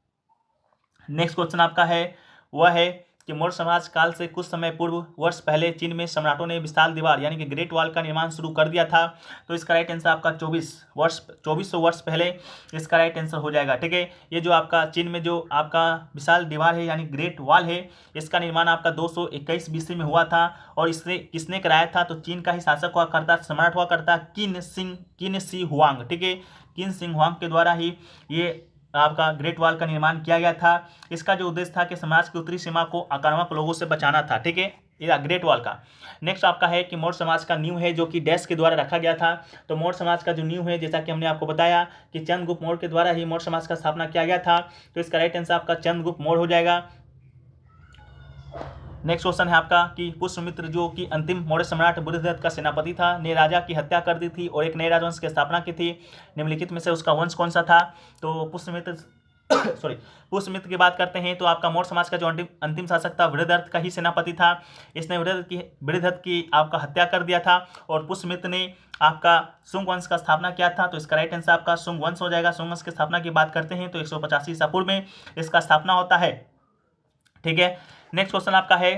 A: नेक्स्ट क्वेश्चन आपका है वह है कि मौर्य समाज काल से कुछ समय पूर्व वर्ष पहले चीन में सम्राटों ने विशाल दीवार यानी कि ग्रेट वॉल का निर्माण शुरू कर दिया था। तो इसका राइट आंसर आपका 2400 वर्ष पहले इसका राइट आंसर हो जाएगा। ठीक है, ये जो आपका चीन में जो आपका विशाल दीवार है यानी ग्रेट वॉल है, इसका निर्माण आपका 221 BC में हुआ था। और इससे किसने कराया था? तो चीन का ही शासक हुआ करता, सम्राट हुआ करता किन शी हुआंग। ठीक है, किन शी हुआंग के द्वारा ही ये आपका ग्रेट वॉल का निर्माण किया गया था। इसका जो उद्देश्य था कि समाज की उत्तरी सीमा को आक्रामक लोगों से बचाना था। ठीक है, ये ग्रेट वॉल का। नेक्स्ट आपका है कि मौर्य समाज का नींव है जो कि डैश के द्वारा रखा गया था। तो मौर्य समाज का जो नींव है, जैसा कि हमने आपको बताया कि चंद्रगुप्त मौर्य के द्वारा ही मौर्य समाज का स्थापना किया गया था। तो इसका राइट आंसर आपका चंद्रगुप्त मौर्य हो जाएगा। नेक्स्ट क्वेश्चन है आपका कि पुष्यमित्र जो कि अंतिम मौर्य सम्राट बुद्धदत्त का सेनापति था, ने राजा की हत्या कर दी थी और एक नए राजवंश की स्थापना की थी। निम्नलिखित में से उसका वंश कौन सा था? तो पुष्यमित्र की बात करते हैं तो आपका मौर्य समाज का जो अंतिम शासक था बुद्धदत्त का ही सेनापति था। इसने बुद्धदत्त की आपका हत्या कर दिया था और पुष्यमित्र ने आपका शुंग वंश का स्थापना किया था। तो इसका राइट आंसर आपका शुंग वंश हो जाएगा। शुंग वंश की स्थापना की बात करते हैं तो 185 ईसा पूर्व में इसका स्थापना होता है। ठीक है, नेक्स्ट क्वेश्चन आपका है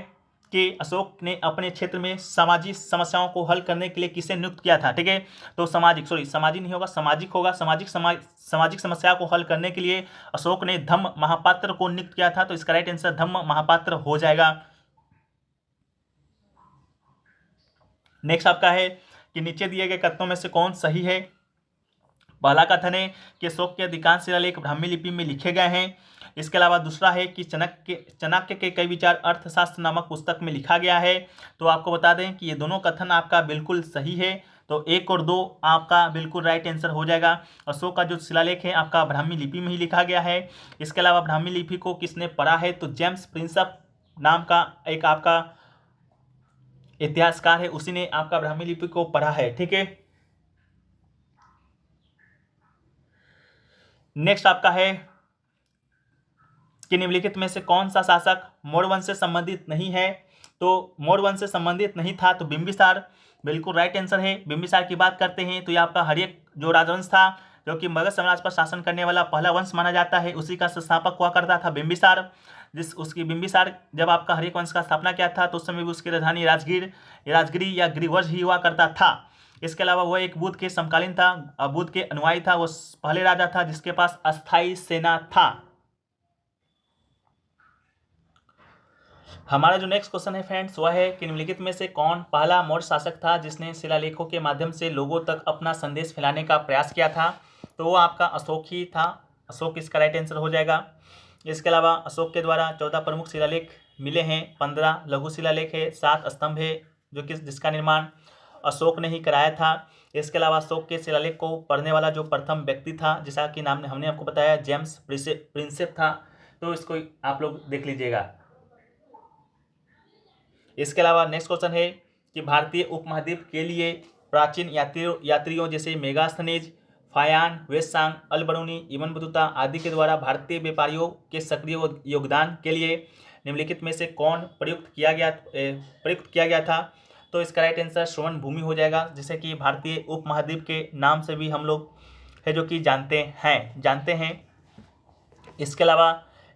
A: कि अशोक ने अपने क्षेत्र में सामाजिक समस्याओं को हल करने के लिए किसे नियुक्त किया था? ठीक है, तो सामाजिक होगा। सामाजिक समस्या को हल करने के लिए अशोक ने धम्म महापात्र को नियुक्त किया था। तो इसका राइट आंसर धम्म महापात्र हो जाएगा। नेक्स्ट आपका है कि नीचे दिए गए कथनों में से कौन सही है? पहला कथन है कि अशोक के अधिकांश शिलालेख ब्राह्मी लिपि में लिखे गए हैं। इसके अलावा दूसरा है कि चाणक्य के कई विचार अर्थशास्त्र नामक पुस्तक में लिखा गया है। तो आपको बता दें कि ये दोनों कथन आपका बिल्कुल सही है। तो 1 और 2 आपका बिल्कुल राइट आंसर हो जाएगा। अशोक का जो शिलालेख है आपका ब्राह्मी लिपि में ही लिखा गया है। इसके अलावा ब्राह्मी लिपि को किसने पढ़ा है, तो जेम्स प्रिंसेप नाम का एक आपका इतिहासकार है, उसी ने आपका ब्राह्मी लिपि को पढ़ा है। ठीक है, नेक्स्ट आपका है कि निम्नलिखित में से कौन सा शासक मौर्य वंश से संबंधित नहीं है, तो मौर्य वंश से संबंधित नहीं था तो बिंबिसार बिल्कुल राइट आंसर है। बिंबिसार की बात करते हैं तो ये आपका हर्यक जो राजवंश था, जो कि मगध साम्राज्य पर शासन करने वाला पहला वंश माना जाता है, उसी का संस्थापक हुआ करता था बिंबिसार। बिंबिसार जब आपका हर्यक वंश का स्थापना किया था तो उस समय भी उसकी राजधानी राजगिरी या गिरिवज ही हुआ करता था। इसके अलावा वह एक बुद्ध के समकालीन था, बुद्ध के अनुयायी था, वो पहले राजा था जिसके पास अस्थायी सेना था। हमारा जो नेक्स्ट क्वेश्चन है फ्रेंड्स वह है कि निम्नलिखित में से कौन पहला मौर्य शासक था जिसने शिलालेखों के माध्यम से लोगों तक अपना संदेश फैलाने का प्रयास किया था, तो वो आपका अशोक ही था। अशोक इसका राइट आंसर हो जाएगा। इसके अलावा अशोक के द्वारा 14 प्रमुख शिलालेख मिले हैं, 15 लघु शिलालेख है, 7 स्तंभ है जो कि जिसका निर्माण अशोक ने ही कराया था। इसके अलावा अशोक के शिलालेख को पढ़ने वाला जो प्रथम व्यक्ति था, जैसा कि नाम हमने आपको बताया, जेम्स प्रिंसेप था, तो इसको आप लोग देख लीजिएगा। इसके अलावा नेक्स्ट क्वेश्चन है कि भारतीय उपमहाद्वीप के लिए प्राचीन यात्रियों जैसे मेगास्थनीज, फायान, वेस्सांग, अलबरूनी, इब्न बतूता आदि के द्वारा भारतीय व्यापारियों के सक्रिय योगदान के लिए निम्नलिखित में से कौन प्रयुक्त किया गया था, तो इसका राइट आंसर श्रवण भूमि हो जाएगा, जिसे कि भारतीय उपमहाद्वीप के नाम से भी हम लोग है जो कि जानते हैं। इसके अलावा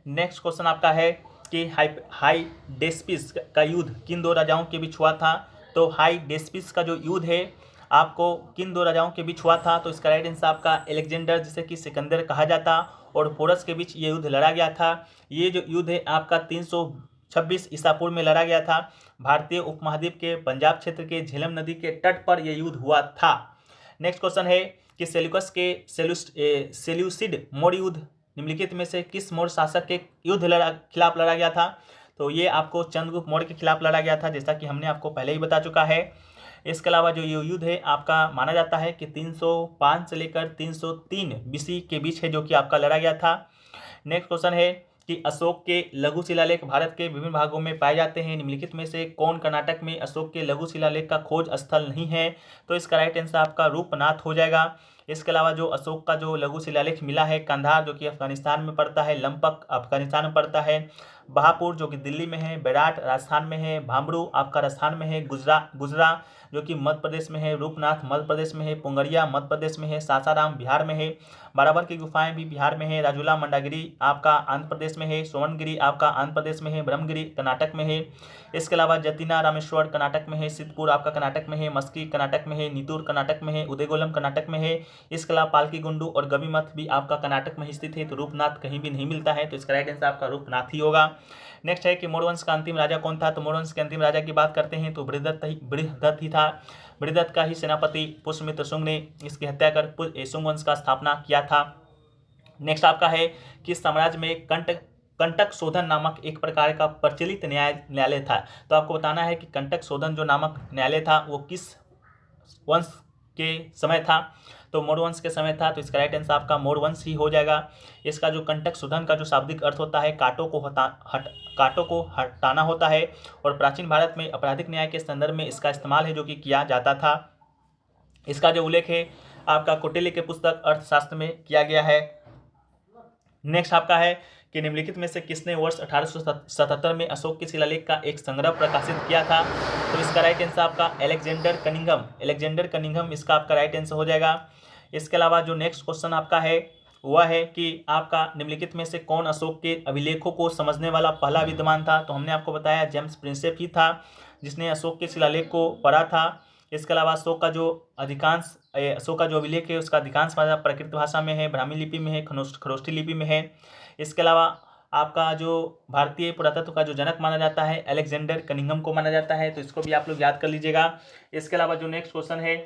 A: नेक्स्ट क्वेश्चन आपका है कि हाईडेस्पिस का युद्ध किन दो राजाओं के बीच हुआ था, तो हाईडेस्पिस का जो युद्ध है आपको किन दो राजाओं के बीच हुआ था, तो इसका राइट आंसर आपका अलेक्जेंडर जिसे कि सिकंदर कहा जाता और पोरस के बीच ये युद्ध लड़ा गया था। ये जो युद्ध है आपका 326 ईसा पूर्व में लड़ा गया था। भारतीय उपमहाद्वीप के पंजाब क्षेत्र के झेलम नदी के तट पर यह युद्ध हुआ था। नेक्स्ट क्वेश्चन है कि सेल्यूकस के सेल्यूसिड मौर्य युद्ध निम्नलिखित में से किस मौर्य शासक के खिलाफ लड़ा गया था, तो ये आपको चंद्रगुप्त मौर्य के खिलाफ लड़ा गया था, जैसा कि हमने आपको पहले ही बता चुका है। इसके अलावा जो ये युद्ध है आपका माना जाता है कि 305 से लेकर 303 बीसी के बीच है जो कि आपका लड़ा गया था। नेक्स्ट क्वेश्चन है कि अशोक के लघु शिलालेख भारत के विभिन्न भागों में पाए जाते हैं, निम्नलिखित में से कौन कर्नाटक में अशोक के लघु शिलालेख का खोज स्थल नहीं है, तो इसका राइट आंसर आपका रूपनाथ हो जाएगा। इसके अलावा जो अशोक का जो लघु शिलालेख मिला है कंधार जो कि अफगानिस्तान में पड़ता है, लंपक अफगानिस्तान में पड़ता है, बहापुर जो कि दिल्ली में है, बेराट राजस्थान में है, भामरू आपका राजस्थान में है, गुजरा जो कि मध्य प्रदेश में है, रूपनाथ मध्य प्रदेश में है, पुंगरिया मध्य प्रदेश में है, सासाराम बिहार में है, बाराबर की गुफाएं भी बिहार में है, राजूला मंडागिरी आपका आंध्र प्रदेश में है, सोवनगिरी आपका आंध्र प्रदेश में है, ब्रह्मगिरी कर्नाटक में है। इसके अलावा जतिना रामेश्वर कर्नाटक में है, सिद्धपुर आपका कर्नाटक में है, मस्की कर्नाटक में है, नीतूर कर्नाटक में है, उदयगोलम कर्नाटक में है। इसके अलावा पालकी गुंडू और गबीमथ भी आपका कर्नाटक में ही स्थित है, तो रूपनाथ कहीं भी नहीं मिलता है, तो इसका राइट आंसर आपका रूपनाथ ही होगा। नेक्स्ट है कि मौर्य वंश का अंतिम राजा कौन था, तो मौर्य वंश के अंतिम राजा की बात करते हैं तो बृहदत्त ही था। बृहदत्त का ही सेनापति पुष्यमित्र शुंग ने इसकी हत्या कर शुंग वंश का स्थापना किया था। नेक्स्ट आपका है कि साम्राज्य में कंटक शोधन नामक एक प्रकार का प्रचलित न्यायालय था, तो आपको बताना है कि कंटक शोधन जो नामक न्यायालय था वो किस वंश के समय था, तो मौर्य वंश के समय था, तो इसका राइट आंसर आपका मौर्य वंश ही हो जाएगा। इसका जो कंटक शोधन का जो शाब्दिक अर्थ होता है कांटों को हटाना होता है, और प्राचीन भारत में आपराधिक न्याय के संदर्भ में इसका इस्तेमाल है जो कि किया जाता था। इसका जो उल्लेख है आपका कौटिल्य के पुस्तक अर्थशास्त्र में किया गया है। नेक्स्ट आपका है कि निम्नलिखित में से किसने वर्ष 1877 में अशोक के शिलालेख का एक संग्रह प्रकाशित किया था, तो इसका राइट आंसर आपका एलेक्जेंडर कनिंघम इसका आपका राइट आंसर हो जाएगा। इसके अलावा जो नेक्स्ट क्वेश्चन आपका है वह है कि आपका निम्नलिखित में से कौन अशोक के अभिलेखों को समझने वाला पहला विद्वान था, तो हमने आपको बताया जेम्स प्रिंसेप ही था जिसने अशोक के शिलालेख को पढ़ा था। इसके अलावा अशोक का जो अभिलेख है उसका अधिकांश भाषा प्राकृत भाषा में है, ब्राह्मी लिपि में है, खरोष्ठी लिपि में है। इसके अलावा आपका जो भारतीय पुरातत्व का जो जनक माना जाता है एलेक्जेंडर कनिंघम को माना जाता है, तो इसको भी आप लोग याद कर लीजिएगा। इसके अलावा जो नेक्स्ट क्वेश्चन है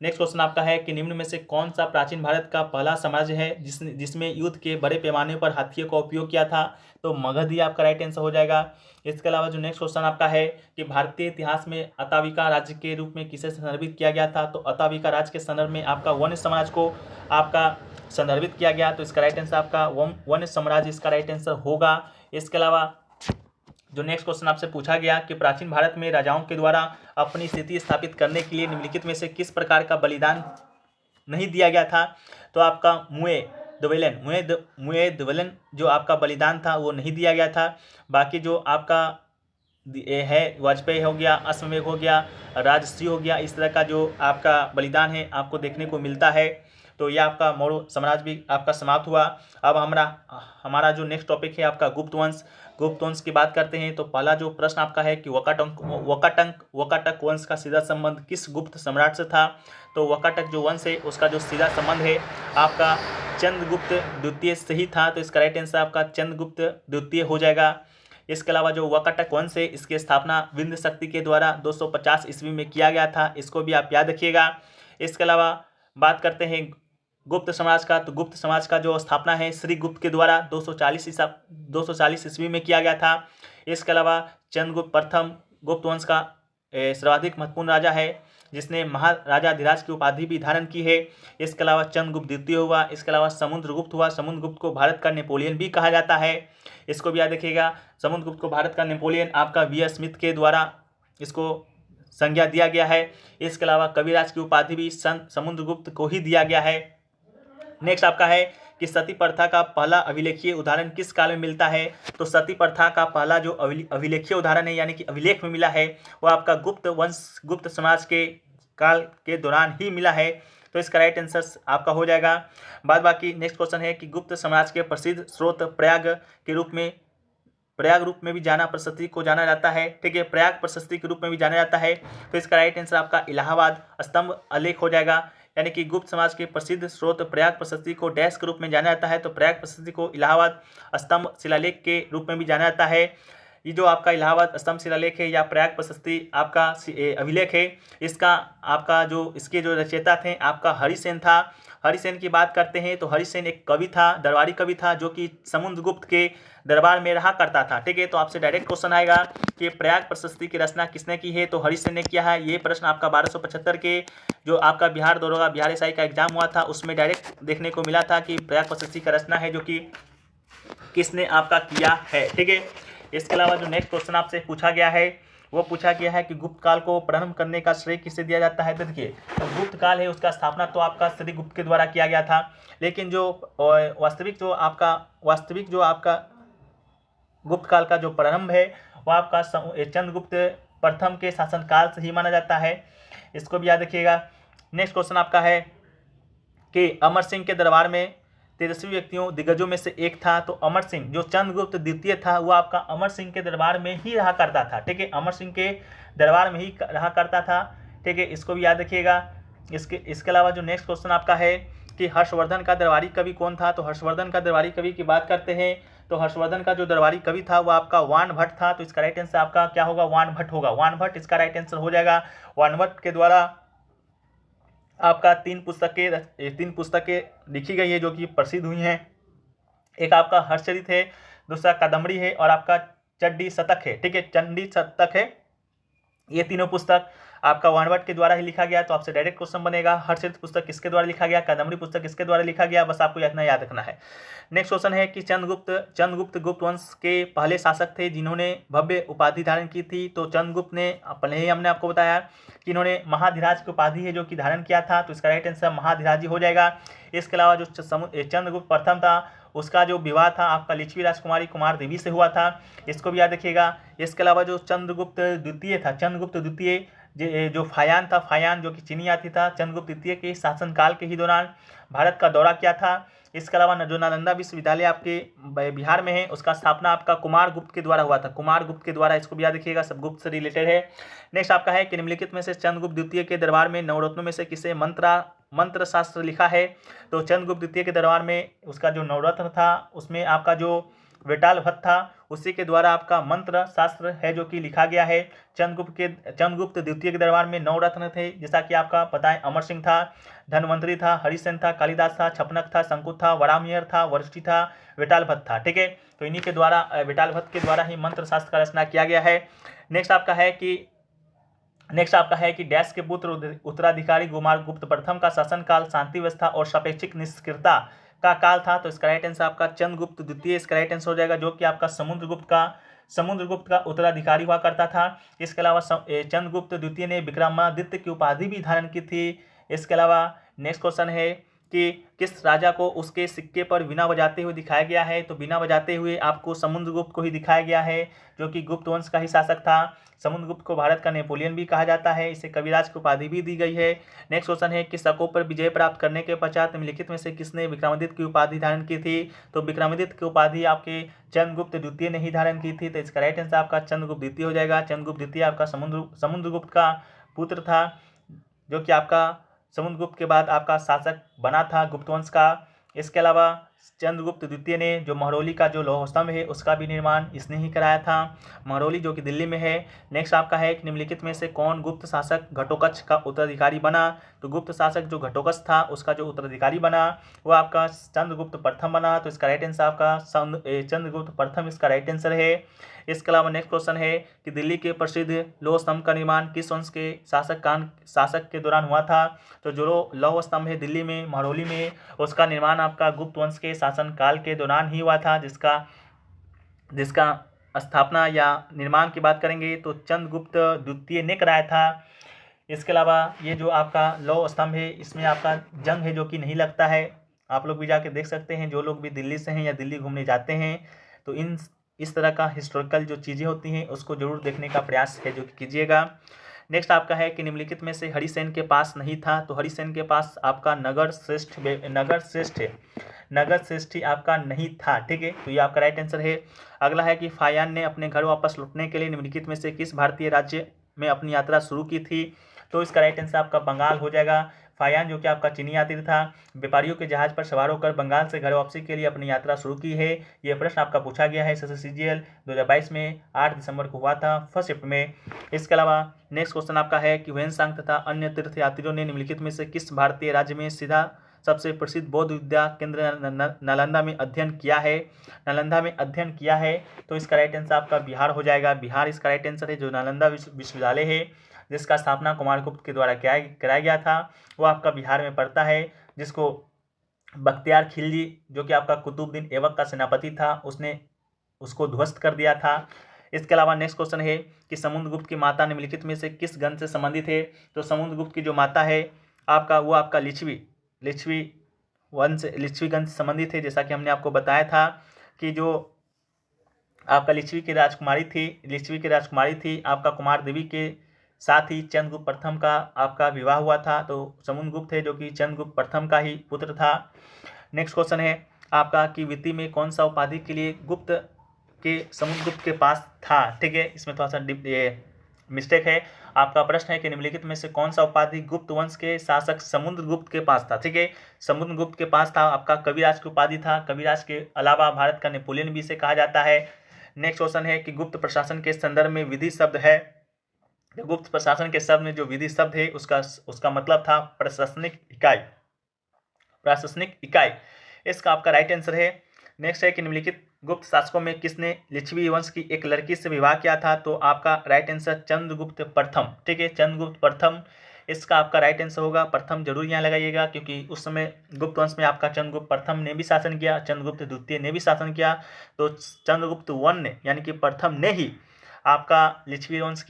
A: नेक्स्ट क्वेश्चन आपका है कि निम्न में से कौन सा प्राचीन भारत का पहला साम्राज्य है जिसमें युद्ध के बड़े पैमाने पर हाथियों का उपयोग किया था? तो मगध ही आपका राइट आंसर हो जाएगा। इसके अलावा जो नेक्स्ट क्वेश्चन आपका है कि भारतीय इतिहास में अताविका राज्य के रूप में किसे संदर्भित किया गया था? तो अताविका राज्य के संदर्भ में आपका वन्य समाज को आपका संदर्भित किया गया। तो इसका राइट आंसर आपका वन्य साम्राज्य इसका राइट आंसर होगा। इसके अलावा जो नेक्स्ट क्वेश्चन आपसे पूछा गया कि प्राचीन भारत में राजाओं के द्वारा अपनी स्थिति स्थापित करने के लिए निम्नलिखित में से किस प्रकार का बलिदान नहीं दिया गया था? तो आपका मुए द्वलन जो आपका बलिदान था वो नहीं दिया गया था। बाकी जो आपका है वाजपेयी हो गया, अश्वमेध हो गया, राजश्री हो गया, इस तरह का जो आपका बलिदान है आपको देखने को मिलता है। तो यह आपका मौर्य साम्राज्य भी आपका समाप्त हुआ। अब हमारा जो नेक्स्ट टॉपिक है आपका गुप्त वंश की बात करते हैं। तो पहला जो प्रश्न आपका है कि वकाटक वंश का सीधा संबंध किस गुप्त सम्राट से था? तो वकाटक जो वंश है उसका जो सीधा संबंध है आपका चंद्रगुप्त द्वितीय से ही था। तो इसका राइट आंसर आपका चंद्रगुप्त द्वितीय हो जाएगा। इसके अलावा जो वकाटक वंश है इसकी स्थापना विंध्य शक्ति के द्वारा 250 ईस्वी में किया गया था, इसको भी आप याद रखिएगा। इसके अलावा बात करते हैं गुप्त समाज का। तो गुप्त समाज का जो स्थापना है श्री गुप्त के द्वारा 240 ईस्वी में किया गया था। इसके अलावा चंद्रगुप्त प्रथम गुप्त वंश का सर्वाधिक महत्वपूर्ण राजा है जिसने महाराजाधिराज की उपाधि भी धारण की है। इसके अलावा चंद्रगुप्त द्वितीय हुआ। इसके अलावा समुद्रगुप्त हुआ। समुद्रगुप्त को भारत का नेपोलियन भी कहा जाता है, इसको भी याद रखिएगा। समुद्रगुप्त को भारत का नेपोलियन आपका वी एस स्मिथ के द्वारा इसको संज्ञा दिया गया है। इसके अलावा कविराज की उपाधि भी समुद्रगुप्त को ही दिया गया है। नेक्स्ट आपका है कि सती प्रथा का पहला अभिलेखीय उदाहरण किस काल में मिलता है? तो सती प्रथा का पहला जो अभिलेखीय उदाहरण है यानी कि अभिलेख में मिला है वो आपका गुप्त समाज के काल के दौरान ही मिला है। तो इसका राइट आंसर आपका हो जाएगा। बाद बाकी नेक्स्ट क्वेश्चन है कि गुप्त समाज के प्रसिद्ध स्रोत प्रयाग रूप में भी प्रशस्ति को जाना जाता है। ठीक है, प्रयाग प्रशस्ति के रूप में भी जाना जाता है। तो इसका राइट आंसर आपका इलाहाबाद स्तंभ आलेख हो जाएगा। यानी कि गुप्त समाज के प्रसिद्ध स्रोत प्रयाग प्रशस्ति को डैश के रूप में जाना जाता है। तो प्रयाग प्रशस्ति को इलाहाबाद स्तंभ शिलालेख के रूप में भी जाना जाता है। ये जो आपका इलाहाबाद स्तंभ शिलालेख है या प्रयाग प्रशस्ति आपका अभिलेख है, इसका आपका जो इसके जो रचयिता थे आपका हरिसेन था। हरिसेन की बात करते हैं तो हरिसेन एक कवि था, दरबारी कवि था जो कि समुद्रगुप्त के दरबार में रहा करता था। ठीक है, तो आपसे डायरेक्ट क्वेश्चन आएगा कि प्रयाग प्रशस्ति की रचना किसने की है? तो हरिसेन ने किया है। ये प्रश्न आपका 1275 के जो आपका बिहार दरोगा बिहार एसआई का एग्जाम हुआ था उसमें डायरेक्ट देखने को मिला था कि प्रयाग प्रशस्ति का रचना है जो कि किसने आपका किया है। ठीक है, इसके अलावा जो नेक्स्ट क्वेश्चन आपसे पूछा गया है वो पूछा गया है कि गुप्त काल को प्रारंभ करने का श्रेय किसे दिया जाता है? तो देखिए, तो गुप्त काल है उसका स्थापना तो आपका श्री गुप्त के द्वारा किया गया था, लेकिन जो वास्तविक जो आपका गुप्त काल का जो प्रारंभ है वो आपका चंद्रगुप्त प्रथम के शासनकाल से ही माना जाता है, इसको भी याद रखिएगा। नेक्स्ट क्वेश्चन आपका है कि अमर सिंह के दरबार में तेजस्वी व्यक्तियों दिग्गजों में से एक था। तो अमर सिंह जो चंद्रगुप्त द्वितीय था वो आपका अमर सिंह के दरबार में ही रहा करता था। ठीक है, अमर सिंह के दरबार में ही रहा करता था। ठीक है, इसको भी याद रखिएगा। इसके अलावा जो नेक्स्ट क्वेश्चन आपका है कि हर्षवर्धन का दरबारी कवि कौन था? तो हर्षवर्धन का दरबारी कवि की बात करते हैं तो हर्षवर्धन का जो दरबारी कवि था वो आपका वान भट्ट था। तो इसका राइट आंसर आपका क्या होगा? वान भट्ट होगा। वान भट्ट इसका राइट आंसर हो जाएगा। वान भट्ट के द्वारा आपका तीन पुस्तकें लिखी गई है जो कि प्रसिद्ध हुई हैं। एक आपका हर्षचरित है, दूसरा कादम्बरी है और आपका चंडी शतक है। ठीक है, चंडी शतक है। ये तीनों पुस्तक आपका वान भट्ट के द्वारा ही लिखा गया। तो आपसे डायरेक्ट क्वेश्चन बनेगा हर्षचरित पुस्तक किसके द्वारा लिखा गया, कादम्बरी पुस्तक किसके द्वारा लिखा गया, बस आपको इतना याद रखना है। नेक्स्ट क्वेश्चन है कि चंद्रगुप्त गुप्त वंश के पहले शासक थे जिन्होंने भव्य उपाधि धारण की थी। तो चंद्रगुप्त ने पहले ही हमने आपको बताया कि इन्होंने महाधिराज की उपाधि है जो कि धारण किया था। तो इसका राइट आंसर महाधिराज ही हो जाएगा। इसके अलावा जो चंद्रगुप्त प्रथम था उसका जो विवाह था आपका लिच्छवी राजकुमारी कुमार देवी से हुआ था, इसको भी याद रखिएगा। इसके अलावा जो चंद्रगुप्त द्वितीय जो फायान जो कि चीनी यात्री था, चंद्रगुप्त द्वितीय के शासनकाल के ही दौरान भारत का दौरा किया था। इसके अलावा जो नालंदा विश्वविद्यालय आपके बिहार में है उसका स्थापना आपका कुमार गुप्त के द्वारा हुआ था। कुमार गुप्त के द्वारा, इसको भी याद रखिएगा, सब गुप्त से रिलेटेड है। नेक्स्ट आपका है कि निम्नलिखित में से चंद्रगुप्त द्वितीय के दरबार में नवरत्नों में से किसे मंत्र शास्त्र लिखा है? तो चंद्रगुप्त द्वितीय के दरबार में उसका जो नवरत्न था उसमें आपका जो विटाल भट्ट था, उसी के द्वारा आपका मंत्र शास्त्र है जो कि लिखा गया है। चंद्रगुप्त द्वितीय के दरबार में 9 रत्न थे, जैसा कि आपका पता है। अमर सिंह था, धनवंतरी था, हरिसेन था, कालिदास था, छपनक था, शंकुत था, वरामियर था, वशिष्ठी था, विटाल भट्ट था। ठीक है, तो इन्हीं के द्वारा विटाल भट्ट के द्वारा ही मंत्र शास्त्र का रचना किया गया है। नेक्स्ट आपका है कि डैश के पुत्र उत्तराधिकारी कुमार गुप्त प्रथम का शासनकाल शांति व्यवस्था और सापेक्षिक निष्क्रियता का काल था। तो इसका राइट आंसर आपका चंद्रगुप्त द्वितीय इसका राइट आंसर हो जाएगा, जो कि आपका समुद्रगुप्त का उत्तराधिकारी हुआ करता था। इसके अलावा चंद्रगुप्त द्वितीय ने विक्रमादित्य की उपाधि भी धारण की थी। इसके अलावा नेक्स्ट क्वेश्चन है कि किस राजा को उसके सिक्के पर बीना बजाते हुए दिखाया गया है। तो बीना बजाते हुए आपको समुद्रगुप्त को ही दिखाया गया है, जो कि गुप्त वंश का ही शासक था। समुद्रगुप्त को भारत का नेपोलियन भी कहा जाता है, इसे कविराज की उपाधि भी दी गई है। नेक्स्ट क्वेश्चन है कि शकों पर विजय प्राप्त करने के पश्चात निम्नलिखित में से किसने विक्रमादित्य की उपाधि धारण की थी। तो विक्रमादित्य की उपाधि आपके चंद्रगुप्त द्वितीय ने ही धारण की थी। तो इसका राइट आंसर आपका चंद्रगुप्त द्वितीय हो जाएगा। चंद्रगुप्त द्वितीय आपका समुद्रगुप्त का पुत्र था, जो कि आपका समुद्रगुप्त के बाद आपका शासक बना था गुप्त वंश का। इसके अलावा चंद्रगुप्त द्वितीय ने जो महरौली का जो लौह स्तंभ है उसका भी निर्माण इसने ही कराया था, महरौली जो कि दिल्ली में है। नेक्स्ट आपका है कि निम्नलिखित में से कौन गुप्त शासक घटोत्कच का उत्तराधिकारी बना। तो गुप्त शासक जो घटोत्कच था उसका जो उत्तराधिकारी बना वो आपका चंद्रगुप्त प्रथम बना। तो इसका राइट आंसर आपका चंद्रगुप्त प्रथम इसका राइट आंसर है। इसके अलावा नेक्स्ट क्वेश्चन है कि दिल्ली के प्रसिद्ध लौह स्तंभ का निर्माण किस वंश के शासक के दौरान हुआ था। तो जो लौह स्तंभ है दिल्ली में महरौली में, उसका निर्माण आपका गुप्त वंश के शासनकाल के दौरान ही हुआ था, जिसका स्थापना या निर्माण की बात करेंगे तो चंद्रगुप्त द्वितीय ने कराया था। इसके अलावा ये जो आपका लौह स्तंभ है इसमें आपका जंग है जो कि नहीं लगता है, आप लोग भी जाके देख सकते हैं। जो लोग भी दिल्ली से हैं या दिल्ली घूमने जाते हैं तो इस तरह का हिस्टोरिकल जो चीज़ें होती हैं उसको जरूर देखने का प्रयास है जो कि कीजिएगा। नेक्स्ट आपका है कि निम्नलिखित में से हरिसेन के पास नहीं था। तो हरिसेन के पास आपका नगर श्रेष्ठ आपका नहीं था। ठीक है, तो ये आपका राइट आंसर है। अगला है कि फायान ने अपने घर वापस लौटने के लिए निम्नलिखित में से किस भारतीय राज्य में अपनी यात्रा शुरू की थी। तो इसका राइट आंसर आपका बंगाल हो जाएगा। फायान जो कि आपका चीनी यात्री था, व्यापारियों के जहाज पर सवार होकर बंगाल से घर वापसी के लिए अपनी यात्रा शुरू की है। यह प्रश्न आपका पूछा गया है CGL 2022 में 8 दिसंबर को हुआ था, फर्स्ट शिफ्ट में। इसके अलावा नेक्स्ट क्वेश्चन आपका है कि ह्वेनसांग तथा अन्य तीर्थ यात्रियों ने निम्नलिखित में से किस भारतीय राज्य में सीधा सबसे प्रसिद्ध बौद्ध विद्या केंद्र नालंदा में अध्ययन किया है। तो इसका राइट आंसर आपका बिहार हो जाएगा। बिहार इसका राइट आंसर है। जो नालंदा विश्वविद्यालय है जिसका स्थापना कुमारगुप्त के द्वारा कराया गया था वो आपका बिहार में पड़ता है, जिसको बख्तियार खिलजी जो कि आपका कुतुबुद्दीन ऐबक का सेनापति था उसने उसको ध्वस्त कर दिया था। इसके अलावा नेक्स्ट क्वेश्चन है कि समुद्रगुप्त की माता निम्नलिखित में से किस गण से संबंधित है। तो समुद्रगुप्त की जो माता है वो आपका लिच्छवी गण से संबंधित है। जैसा कि हमने आपको बताया था कि जो आपका लिच्छवी की राजकुमारी थी आपका कुमार देवी के साथ ही चंद्रगुप्त प्रथम का आपका विवाह हुआ था। तो समुद्रगुप्त है जो कि चंद्रगुप्त प्रथम का ही पुत्र था। नेक्स्ट क्वेश्चन है आपका कि विति में कौन सा उपाधि के लिए समुद्रगुप्त के पास था। ठीक है, इसमें थोड़ा सा मिस्टेक है। आपका प्रश्न है कि निम्नलिखित में से कौन सा उपाधि गुप्त वंश के शासक समुद्रगुप्त के पास था। ठीक है, समुद्रगुप्त के पास था आपका कविराज की उपाधि था। कविराज के अलावा भारत का नेपोलियन भी इसे कहा जाता है। नेक्स्ट क्वेश्चन है कि गुप्त प्रशासन के संदर्भ में विधि शब्द है। गुप्त प्रशासन के शब्द में जो विधि शब्द है उसका मतलब था प्रशासनिक इकाई। इसका आपका राइट आंसर है। नेक्स्ट है कि निम्नलिखित गुप्त शासकों में किसने लिच्छवी वंश की एक लड़की से विवाह किया था। तो आपका राइट आंसर चंद्रगुप्त प्रथम। ठीक है, चंद्रगुप्त प्रथम इसका आपका राइट आंसर होगा। प्रथम जरूर यहाँ लगाइएगा क्योंकि उस समय गुप्त वंश में आपका चंद्रगुप्त प्रथम ने भी शासन किया, चंद्रगुप्त द्वितीय ने भी शासन किया। तो चंद्रगुप्त वन ने यानी कि प्रथम ने ही आपका लिच्छवी वंश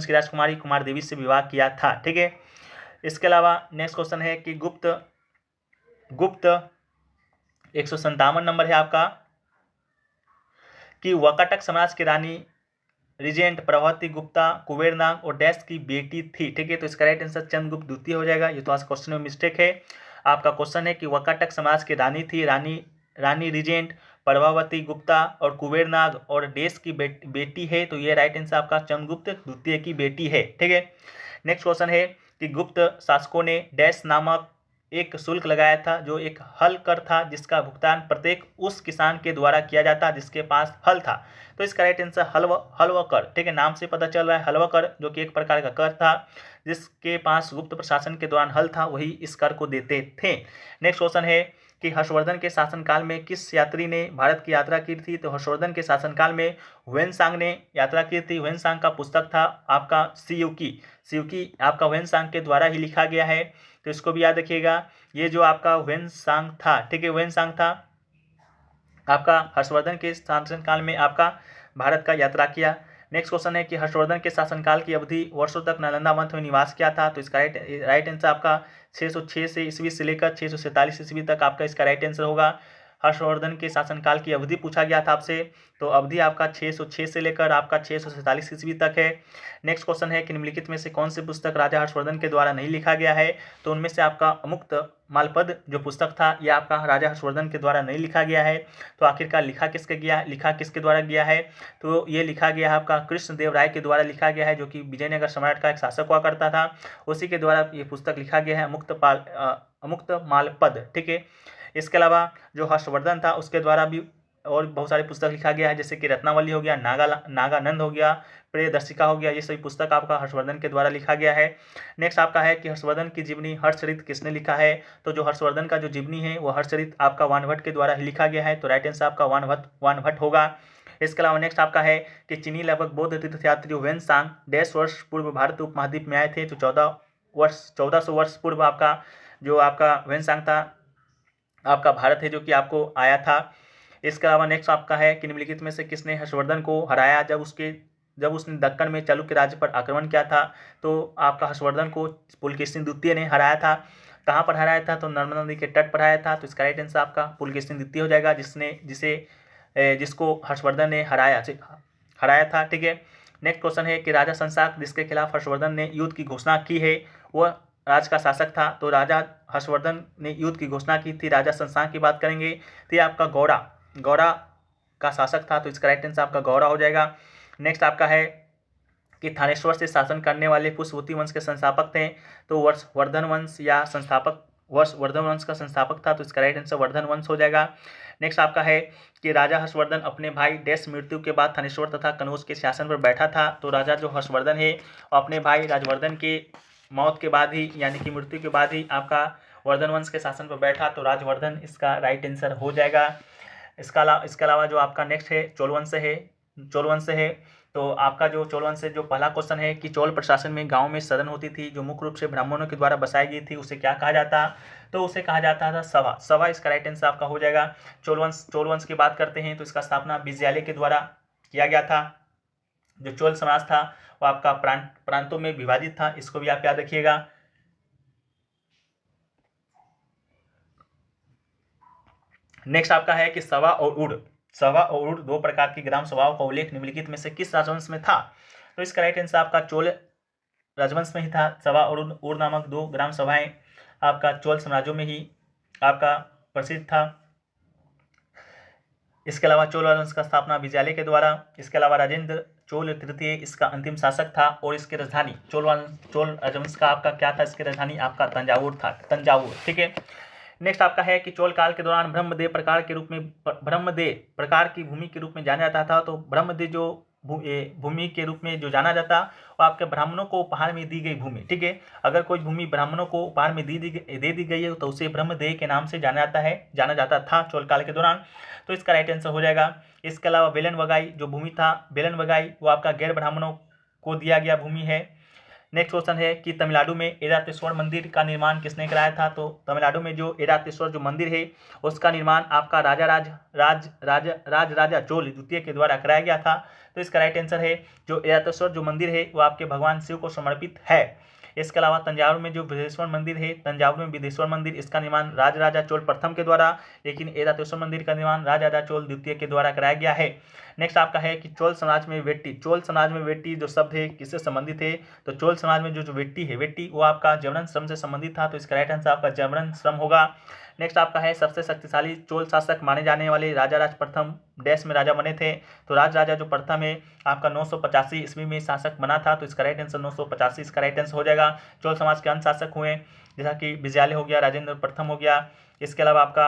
A: की राजकुमारी कुमार देवी से विवाह किया था। ठीक है, इसके अलावा नेक्स्ट क्वेश्चन है कि गुप्त 157 नंबर है आपका कि वकाटक समाज की रानी रीजेंट प्रभावती गुप्ता कुबेरनाग और डैश की बेटी थी। ठीक है, तो इसका राइट आंसर चंद्रगुप्त द्वितीय हो जाएगा। ये तो आज क्वेश्चन में मिस्टेक है। आपका क्वेश्चन है कि वकाटक समाज की रानी थी रानी रीजेंट प्रभावती गुप्ता और कुबेरनाग और डैश की बेटी है। तो ये राइट आंसर आपका चंद्रगुप्त द्वितीय की बेटी है। ठीक है, नेक्स्ट क्वेश्चन है कि गुप्त शासकों ने डैश नामक एक शुल्क लगाया था जो एक हल कर था, जिसका भुगतान प्रत्येक उस किसान के द्वारा किया जाता जिसके पास हल था। तो इसका राइट आंसर हलवा कर, ठीक है, नाम से पता चल रहा है हलवा कर, जो कि एक प्रकार का कर था जिसके पास गुप्त प्रशासन के दौरान हल था, वही इस कर को देते थे। नेक्स्ट क्वेश्चन है कि हर्षवर्धन के शासनकाल में किस यात्री ने भारत की यात्रा की थी? तो हर्षवर्धन के शासनकाल में ह्वेनसांग ने यात्रा की थी। ह्वेनसांग का पुस्तक था आपका सियुकी आपका ह्वेनसांग के द्वारा ही लिखा गया है, तो इसको भी याद रखिएगा। ये जो आपका ह्वेनसांग था, ठीक है, ह्वेनसांग था आपका हर्षवर्धन के शासनकाल में आपका भारत का यात्रा किया। नेक्स्ट क्वेश्चन है कि हर्षवर्धन के शासनकाल की अवधि वर्षों तक नालंदा वंश में निवास किया था? तो इसका राइट आंसर आपका 606 से ईस्वी से लेकर 647 ईस्वी तक आपका इसका राइट आंसर होगा। हर्षवर्धन के शासनकाल की अवधि पूछा गया था आपसे, तो अवधि आपका 606 से लेकर आपका 647 ईस्वी तक है। नेक्स्ट क्वेश्चन है कि निम्नलिखित में से कौन सी पुस्तक राजा हर्षवर्धन के द्वारा नहीं लिखा गया है? तो उनमें से आपका अमुक्त मालपद जो पुस्तक था ये आपका राजा हर्षवर्धन के द्वारा नहीं लिखा गया है। तो आखिरकार लिखा किसके द्वारा गया है? तो ये लिखा गया है आपका कृष्णदेव राय के द्वारा लिखा गया है, जो कि विजयनगर सम्राट का एक शासक हुआ करता था, उसी के द्वारा ये पुस्तक लिखा गया है, अमुक्त मालपद, ठीक है। इसके अलावा जो हर्षवर्धन था उसके द्वारा भी और बहुत सारी पुस्तक लिखा गया है, जैसे कि रत्नावली हो गया, नागानंद हो गया, प्रियदर्शिका हो गया, ये सभी पुस्तक आपका हर्षवर्धन के द्वारा लिखा गया है। नेक्स्ट आपका है कि हर्षवर्धन की जीवनी हर्षचरित किसने लिखा है? तो जो हर्षवर्धन का जो जीवनी है वो हर्षचरित आपका वानभट्ट के द्वारा ही लिखा गया है, तो राइट आंसर आपका वानभट्ट होगा। इसके अलावा नेक्स्ट आपका है कि चीनी लगभग बौद्ध तीर्थयात्री ह्वेनसांग डैश वर्ष पूर्व भारत उपमहाद्वीप में आए थे? तो 1400 वर्ष पूर्व आपका जो आपका ह्वेनसांग था आपका भारत है जो कि आपको आया था। इसके अलावा नेक्स्ट आपका है कि निम्नलिखित में से किसने हर्षवर्धन को हराया जब उसने दक्कन में चालुक्य राज्य पर आक्रमण किया था? तो आपका हर्षवर्धन को पुलकेशिन द्वितीय ने हराया था। कहाँ पर हराया था? तो नर्मदा नदी के तट पर हराया था, तो इसका राइट आंसर आपका पुलकेशिन द्वितीय हो जाएगा, जिसको हर्षवर्धन ने हराया था, ठीक है। नेक्स्ट क्वेश्चन है कि राजा शंशाक जिसके खिलाफ हर्षवर्धन ने युद्ध की घोषणा की है वह राज का शासक था? तो राजा हर्षवर्धन ने युद्ध की घोषणा की थी, राजा शंशाक की बात करेंगे तो ये आपका गौड़ा का शासक था, तो इसका राइट आंसर आपका गौड़ा हो जाएगा। नेक्स्ट आपका है कि थानेश्वर से शासन करने वाले पुष्पवती वंश के संस्थापक थे? तो वर्धन वंश का संस्थापक था, तो इसका राइट आंसर वर्धन वंश हो जाएगा। नेक्स्ट आपका है कि राजा हर्षवर्धन अपने भाई डैश मृत्यु के बाद थानेश्वर तथा कनौज के शासन पर बैठा था? तो राजा जो हर्षवर्धन है अपने भाई राजवर्धन के मौत के बाद ही, यानी कि मृत्यु के बाद ही आपका वर्धन वंश के शासन पर बैठा, तो राजवर्धन इसका राइट आंसर हो जाएगा। इसके अलावा जो आपका नेक्स्ट है चोल वंश है। तो आपका जो चोल वंश से जो पहला क्वेश्चन है कि चोल प्रशासन में गांव में सदन होती थी जो मुख्य रूप से ब्राह्मणों के द्वारा बसाई गई थी, उसे क्या कहा जाता? तो उसे कहा जाता था सभा इसका राइट आंसर आपका हो जाएगा। चोल वंश की बात करते हैं तो इसका स्थापना विजयालय के द्वारा किया गया था। जो चोल समाज था वो आपका प्रांतों में विभाजित था, इसको भी आप याद रखिएगा। नेक्स्ट आपका है कि सवा और उड़ दो प्रकार की ग्राम सभाओं का उल्लेख निम्नलिखित में से किस राजवंश में था? तो इसका राइट आंसर आपका चोल राजवंश में ही था। सवा और उड़ नामक दो ग्राम सभाएं आपका चोल साम्राज्यों में ही आपका प्रसिद्ध था। इसके अलावा चोल राजवंश का स्थापना विजयालय के द्वारा। इसके अलावा राजेंद्र चोल तृतीय इसका अंतिम शासक था और इसकी राजधानी चोल राजवंश का आपका क्या था? इसकी राजधानी आपका तंजावुर था, ठीक है। नेक्स्ट आपका है कि चोल काल के दौरान ब्रह्मदेव प्रकार की भूमि के रूप में जाना जाता था। तो ब्रह्मदेव जो भूमि के रूप में जो जाना जाता वो आपके ब्राह्मणों को उपहार में दी गई भूमि, ठीक है। अगर कोई भूमि ब्राह्मणों को उपहार में दे दी गई है तो उसे ब्रह्मदेव के नाम से जाना जाता था चोल काल के दौरान, तो इसका राइट आंसर हो जाएगा। इसके अलावा बेलन वगाई जो भूमि था बेलन वगाई वो आपका गैर ब्राह्मणों को दिया गया भूमि है। नेक्स्ट क्वेश्चन है कि तमिलनाडु में ऐरावतेश्वर मंदिर का निर्माण किसने कराया था? तो तमिलनाडु में जो ऐरावतेश्वर जो मंदिर है उसका निर्माण आपका राजा चोल द्वितीय के द्वारा कराया गया था, तो इसका राइट आंसर है जो ऐरावतेश्वर जो मंदिर है वो आपके भगवान शिव को समर्पित है। इसके अलावा तंजावुर में जो विदेश्वर मंदिर है इसका निर्माण राजा चोल प्रथम के द्वारा, लेकिन ऐरावतेश्वर मंदिर का निर्माण राजा चोल द्वितीय के द्वारा कराया गया है। नेक्स्ट आपका है कि चोल समाज में वेट्टी जो शब्द है किससे संबंधित है? तो चोल समाज में जो वेट्टी वो आपका जबरन श्रम से संबंधित था, तो इसका राइट आंसर आपका जबरन श्रम होगा। नेक्स्ट आपका है सबसे शक्तिशाली चोल शासक माने जाने वाले राजा प्रथम डैश में राजा बने थे? तो राजा जो प्रथम में आपका 985 ईस्वी में शासक बना था, तो इसका राइट आंसर 985 इसका राइट आंसर हो जाएगा। चोल समाज के अंत शासक हुए जैसा कि विजयालय हो गया, राजेंद्र प्रथम हो गया, इसके अलावा आपका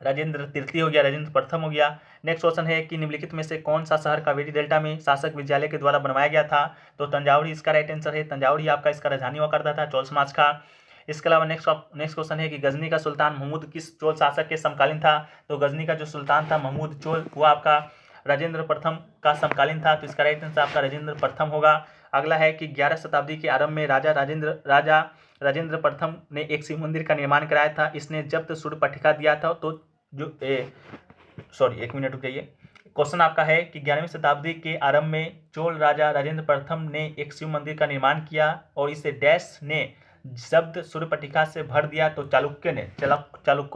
A: राजेंद्र तृतीय हो गया, राजेंद्र प्रथम हो गया। नेक्स्ट क्वेश्चन है कि निम्नलिखित में से कौन सा शहर कावेरी डेल्टा में शासक विजयालय के द्वारा बनवाया गया था, तो तंजावुर इसका राइट आंसर है। तंजावुर ही आपका इसका राजधानी हुआ करता था चोल समाज का। इसके अलावा नेक्स्ट क्वेश्चन है कि गजनी का सुल्तान महमूद किस चोल शासक के समकालीन था, तो गजनी का जो सुल्तान था महमूद चोल वो आपका राजेंद्र प्रथम का समकालीन था, तो इसका राइट आंसर आपका राजेंद्र प्रथम होगा। अगला है कि 11 शताब्दी के आरंभ में राजा राजेंद्र प्रथम ने एक शिव मंदिर का निर्माण कराया था। इसने जब्त सूर्य पट्टिका दिया था, तो जो सॉरी एक मिनट रुक जाइए। क्वेश्चन आपका है कि 11वीं शताब्दी के आरंभ में चोल राजा राजेंद्र प्रथम ने एक शिव मंदिर का निर्माण किया और इसे डैश ने जब्त सूर्य पट्टिका से भर दिया, तो चालुक्यों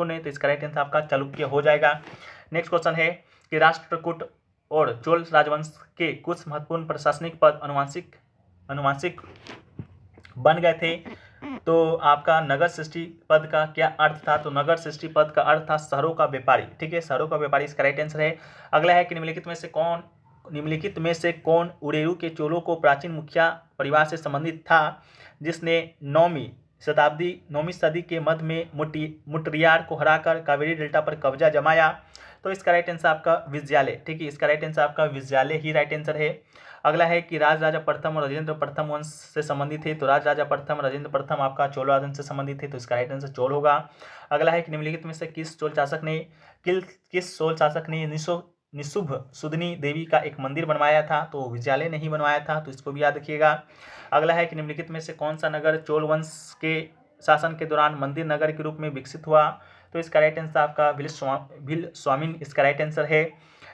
A: ने, तो इसका राइट आंसर आपका चालुक्य हो जाएगा। नेक्स्ट क्वेश्चन है कि राष्ट्रकूट और चोल राजवंश के कुछ महत्वपूर्ण प्रशासनिक पद अनुवांशिक बन गए थे, तो आपका नगर सृष्टि पद का क्या अर्थ था, तो नगर सृष्टि पद का अर्थ था शहरों का व्यापारी। ठीक है, शहरों का व्यापारी इसका राइट आंसर है। अगला है कि निम्नलिखित में से कौन उरेरू के चोलों को प्राचीन मुखिया परिवार से संबंधित था, जिसने 9वीं सदी के मध्य में मुट्रियार को हराकर कावेरी डेल्टा पर कब्जा जमाया, तो इसका राइट आंसर आपका विजयालय। ठीक है, इसका राइट आंसर आपका विजयालय ही राइट आंसर है। अगला है कि राजा प्रथम और राजेंद्र प्रथम वंश से संबंधित है, तो राजा प्रथम राजेंद्र प्रथम आपका चोल राजवंश से संबंधित है, तो इसका राइट आंसर चोल होगा। अगला है कि निम्नलिखित में से किस चोल शासक ने निशुभ सुदनी देवी का एक मंदिर बनवाया था, तो विजयालय ने ही बनवाया था, तो इसको भी याद रखिएगा। अगला है कि निम्नलिखित में से कौन सा नगर चोल वंश के शासन के दौरान मंदिर नगर के रूप में विकसित हुआ, तो इसका राइट आंसर आपका भील स्वामिन इसका राइट आंसर है।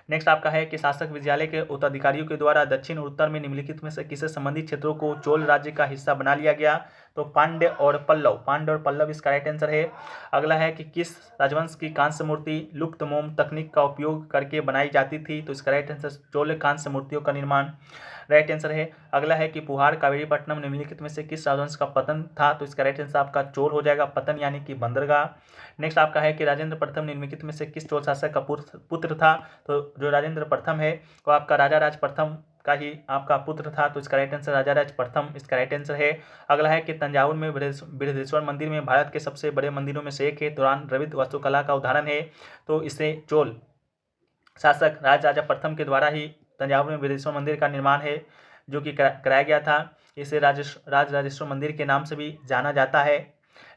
A: नेक्स्ट आपका है कि शासक विजयालय के उत्तराधिकारियों के द्वारा दक्षिण और उत्तर में निम्नलिखित में से किससे संबंधित क्षेत्रों को चोल राज्य का हिस्सा बना लिया गया, तो पांड्य और पल्लव इसका राइट आंसर है। अगला है कि किस राजवंश की कांस्य मूर्ति लुप्त मोम तकनीक का उपयोग करके बनाई जाती थी, तो इसका राइट आंसर चोल कांस्य मूर्तियों का निर्माण राइट आंसर है। अगला है कि पुहार कावेरीपट्टनम निम्नलिखित में से किस राजवंश का पतन था, तो इसका राइट आंसर आपका चोल हो जाएगा, पतन यानी कि बंदरगाह। नेक्स्ट आपका है कि राजेंद्र प्रथम निम्नलिखित में से किस चोल शासक का पुत्र था, तो जो राजेंद्र प्रथम है वो आपका राजा राज प्रथम का ही आपका पुत्र था, तो इसका राइट आंसर राजा राज प्रथम इसका राइट आंसर है। अगला है कि तंजावुर में बृहदेश्वर मंदिर में भारत के सबसे बड़े मंदिरों में से एक है, दौरान द्रविड़ वास्तुकला का उदाहरण है, तो इसे चोल शासक राजा प्रथम के द्वारा ही तंजावुर में बृहदेश्वर मंदिर का निर्माण है जो कि कराया गया था। इसे राजराजेश्वर मंदिर के नाम से भी जाना जाता है।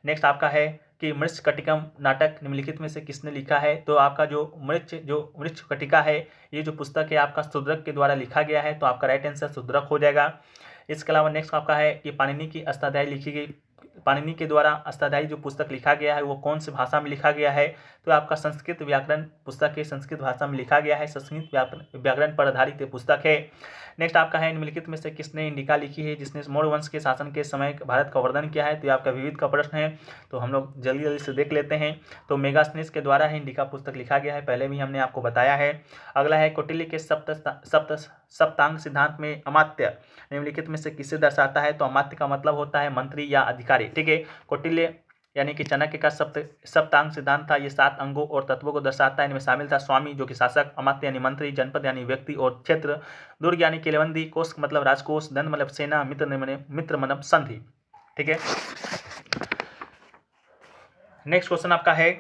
A: नेक्स्ट आपका है कि मृच्छकटिकम नाटक निम्नलिखित में से किसने लिखा है, तो आपका जो मृच्छकटिका है ये जो पुस्तक है आपका शूद्रक के द्वारा लिखा गया है, तो आपका राइट आंसर शूद्रक हो जाएगा। इसके अलावा नेक्स्ट आपका है कि पाणिनि के द्वारा अष्टाध्यायी जो पुस्तक लिखा गया है वो कौन सी भाषा में लिखा गया है, तो आपका संस्कृत व्याकरण पुस्तक है, संस्कृत भाषा में लिखा गया है, संस्कृत व्याकरण पर आधारित पुस्तक है। नेक्स्ट आपका है निम्नलिखित में से किसने इंडिका लिखी है जिसने मौर्य वंश के शासन के समय भारत का वर्णन किया है, तो ये आपका विविध का प्रश्न है, तो हम लोग जल्दी जल्दी से देख लेते हैं। तो मेगास्थनीज के द्वारा ही इंडिका पुस्तक लिखा गया है, पहले भी हमने आपको बताया है। अगला है कौटिल्य के सप्तांग सिद्धांत में अमात्य निम्नलिखित में से किसे दर्शाता है, तो अमात्य का मतलब होता है मंत्री या अधिकारी। ठीक है, कौटिल्य यानी कि चाणक्य का सप्तांग सिद्धांत था, ये 7 अंगों और तत्वों को दर्शाता है। इनमें शामिल था स्वामी जो कि शासक, अमात्य यानी मंत्री, जनपद यानी व्यक्ति और क्षेत्र, दुर्ग यानी किलेबंदी, कोष मतलब राजकोष, दंड मतलब सेना, मित्र मतलब संधि। ठीक है, नेक्स्ट क्वेश्चन आपका है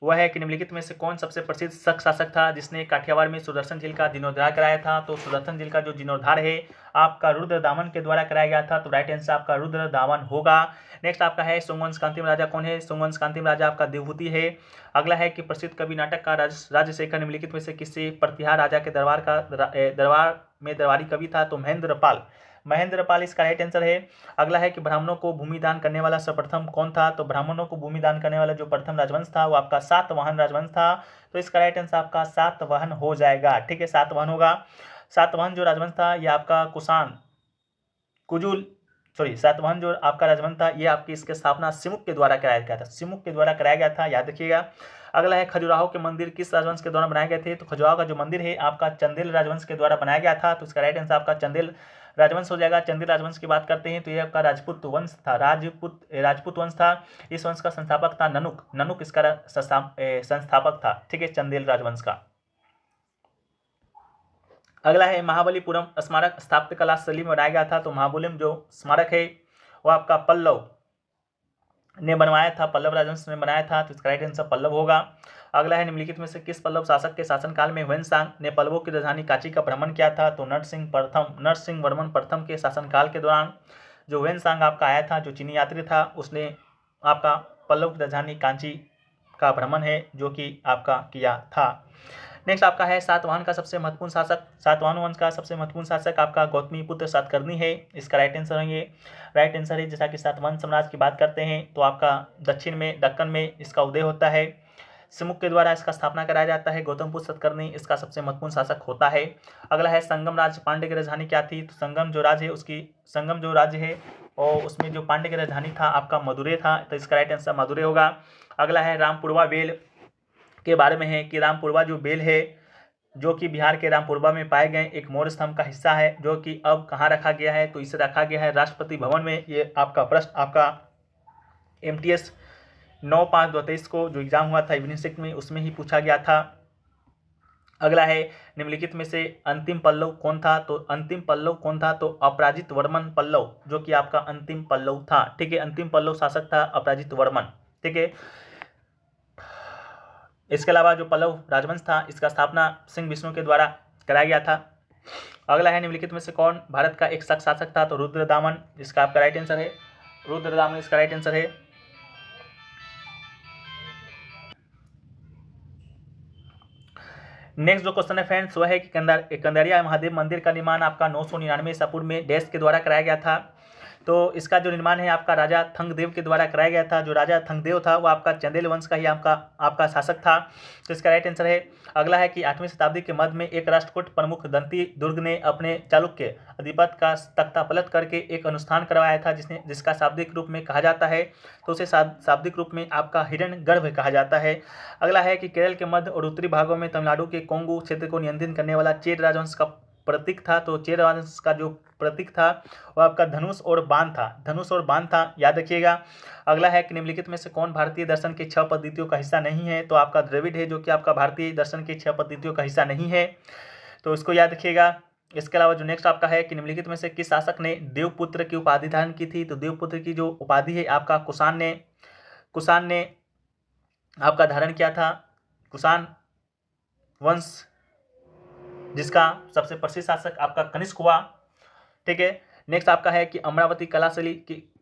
A: वह है कि निम्नलिखित में से कौन सबसे प्रसिद्ध शक शासक था जिसने काठियावाड़ में सुदर्शन झील का जीर्णोद्धार कराया था, तो सुदर्शन झील का जो जीर्णोद्धार है आपका रुद्रदामन के द्वारा कराया गया था, तो राइट आंसर आपका रुद्रदामन होगा। नेक्स्ट आपका है शुंगवंश का अंतिम राजा कौन है, शुंगवंश का अंतिम राजा आपका देवहूति है। अगला है कि प्रसिद्ध कवि नाटक का राजशेखर निम्नलिखित में से किससे प्रतिहार राजा के दरबार में दरबारी कवि था, तो महेंद्रपाल इसका राइट आंसर है। अगला है कि ब्राह्मणों को भूमि दान करने वाला सर्वप्रथम कौन था, तो ब्राह्मणों को भूमि दान करने वाला जो प्रथम राजवंश था वो आपका सातवाहन राजवंश था, तो इसका राइट आंसर आपका सातवाहन हो जाएगा। ठीक है, सातवाहन होगा। सातवाहन जो राजवंश था ये आपका सातवाहन जो आपका राजवंश था ये आपकी इसकी स्थापना सिमुक के द्वारा कराया गया था, सिमुक के द्वारा कराया गया था, याद रखिएगा। अगला है खजुराहो के मंदिर किस राजवंश के द्वारा बनाए गए थे, तो खजुराहो का जो मंदिर है आपका चंदेल राजवंश के द्वारा बनाया गया था, तो इसका राइट आंसर आपका चंदेल राजवंश हो जाएगा। चंदेल राजवंश की बात करते हैं तो ये आपका राजपूत वंश था, राजपूत वंश था। इस वंश का संस्थापक था ननुक इसका संस्थापक था। ठीक है, चंदेल राजवंश का। अगला है महाबलीपुरम स्मारक स्थापत्य कला शैली में बनाया गया था। तो महाबलीपुरम जो स्मारक है वो आपका पल्लव ने बनवाया था, पल्लव राजवंश ने बनाया था, तो इसका राइट आंसर पल्लव होगा। अगला है निम्नलिखित में से किस पल्लव शासक के शासनकाल में ह्वेनसांग ने पल्लवों की राजधानी कांची का भ्रमण किया था? तो नरसिंह वर्मन प्रथम के शासनकाल के दौरान जो ह्वेनसांग आपका आया था, जो चीनी यात्री था, उसने आपका पल्लव की राजधानी कांची का भ्रमण है जो कि आपका किया था। नेक्स्ट आपका है सातवाहन का सबसे महत्वपूर्ण शासक। सातवाहन वंश का सबसे महत्वपूर्ण शासक आपका गौतमीपुत्र सातकर्णी है। इसका राइट आंसर है ये राइट आंसर है। जैसा कि सातवाहन साम्राज्य की बात करते हैं तो आपका दक्षिण में दक्कन में इसका उदय होता है, सिमुक के द्वारा इसका स्थापना कराया जाता है। गौतमपुत्र सातकर्णी इसका सबसे महत्वपूर्ण शासक होता है। अगला है संगम राज्य पांड्य की राजधानी क्या थी? तो संगम जो राज्य है और उसमें जो पांड्य की राजधानी था आपका मदुरै था, तो इसका राइट आंसर मदुरै होगा। अगला है रामपुरवा बेल के बारे में है कि रामपुरवा जो बेल है जो कि बिहार के रामपुरवा में पाए गए एक मौर्य स्तंभ का हिस्सा है, जो कि अब कहाँ रखा गया है? तो इसे रखा गया है राष्ट्रपति भवन में। ये आपका प्रश्न आपका MTS 9/5/2023 को जो एग्जाम हुआ था इवनिंग शिफ्ट में उसमें ही पूछा गया था। अगला है निम्नलिखित में से अंतिम पल्लव कौन था? तो अंतिम पल्लव कौन था? तो अपराजित वर्मन पल्लव जो कि आपका अंतिम पल्लव था। ठीक है, अंतिम पल्लव शासक था अपराजित वर्मन। ठीक है, इसके अलावा जो पल्लव राजवंश था इसका स्थापना सिंह विष्णु के द्वारा कराया गया था। अगला है निम्नलिखित में से कौन भारत का एक शक शासक था? तो रुद्रदामन इसका आपका राइट आंसर है। रुद्रदामन इसका राइट आंसर है। नेक्स्ट जो क्वेश्चन है फ्रेंड्स वह है कि कंदरिया महादेव मंदिर का निर्माण आपका 999 ईसा पूर्व में डैश के द्वारा कराया गया था। तो इसका जो निर्माण है आपका राजा थंगदेव के द्वारा कराया गया था। जो राजा थंगदेव था वो आपका चंदेल वंश का ही आपका शासक था, तो इसका राइट आंसर है। अगला है कि 8वीं शताब्दी के मध्य में एक राष्ट्रकूट प्रमुख दंती दुर्ग ने अपने चालुक्य अधिपति का तख्ता पलट करके एक अनुष्ठान करवाया था जिसका शाब्दिक रूप में कहा जाता है, तो उसे शाब्दिक रूप में आपका हिरण्यगर्भ कहा जाता है। अगला है कि केरल के मध्य और उत्तरी भागों में तमिलनाडु के कोंगू क्षेत्र को नियंत्रित करने वाला चेर राजवंश का प्रतीक था। तो चेर राजवंश का जो प्रतीक था वो आपका धनुष और बाण था, याद रखिएगा। अगला है कि निम्नलिखित में से कौन भारतीय दर्शन के 6 पद्धतियों का हिस्सा नहीं है? तो आपका द्रविड़ है जो कि आपका भारतीय दर्शन के 6 पद्धतियों का हिस्सा नहीं है, तो इसको याद रखिएगा। इसके अलावा जो नेक्स्ट आपका है कि निम्नलिखित में से किस शासक ने देवपुत्र की उपाधि धारण की थी? तो देवपुत्र की जो उपाधि है आपका कुषाण ने आपका धारण किया था। कुषाण वंश जिसका सबसे प्रसिद्ध शासक आपका कनिष्क हुआ। ठीक है, नेक्स्ट आपका है कि अमरावती कला शैली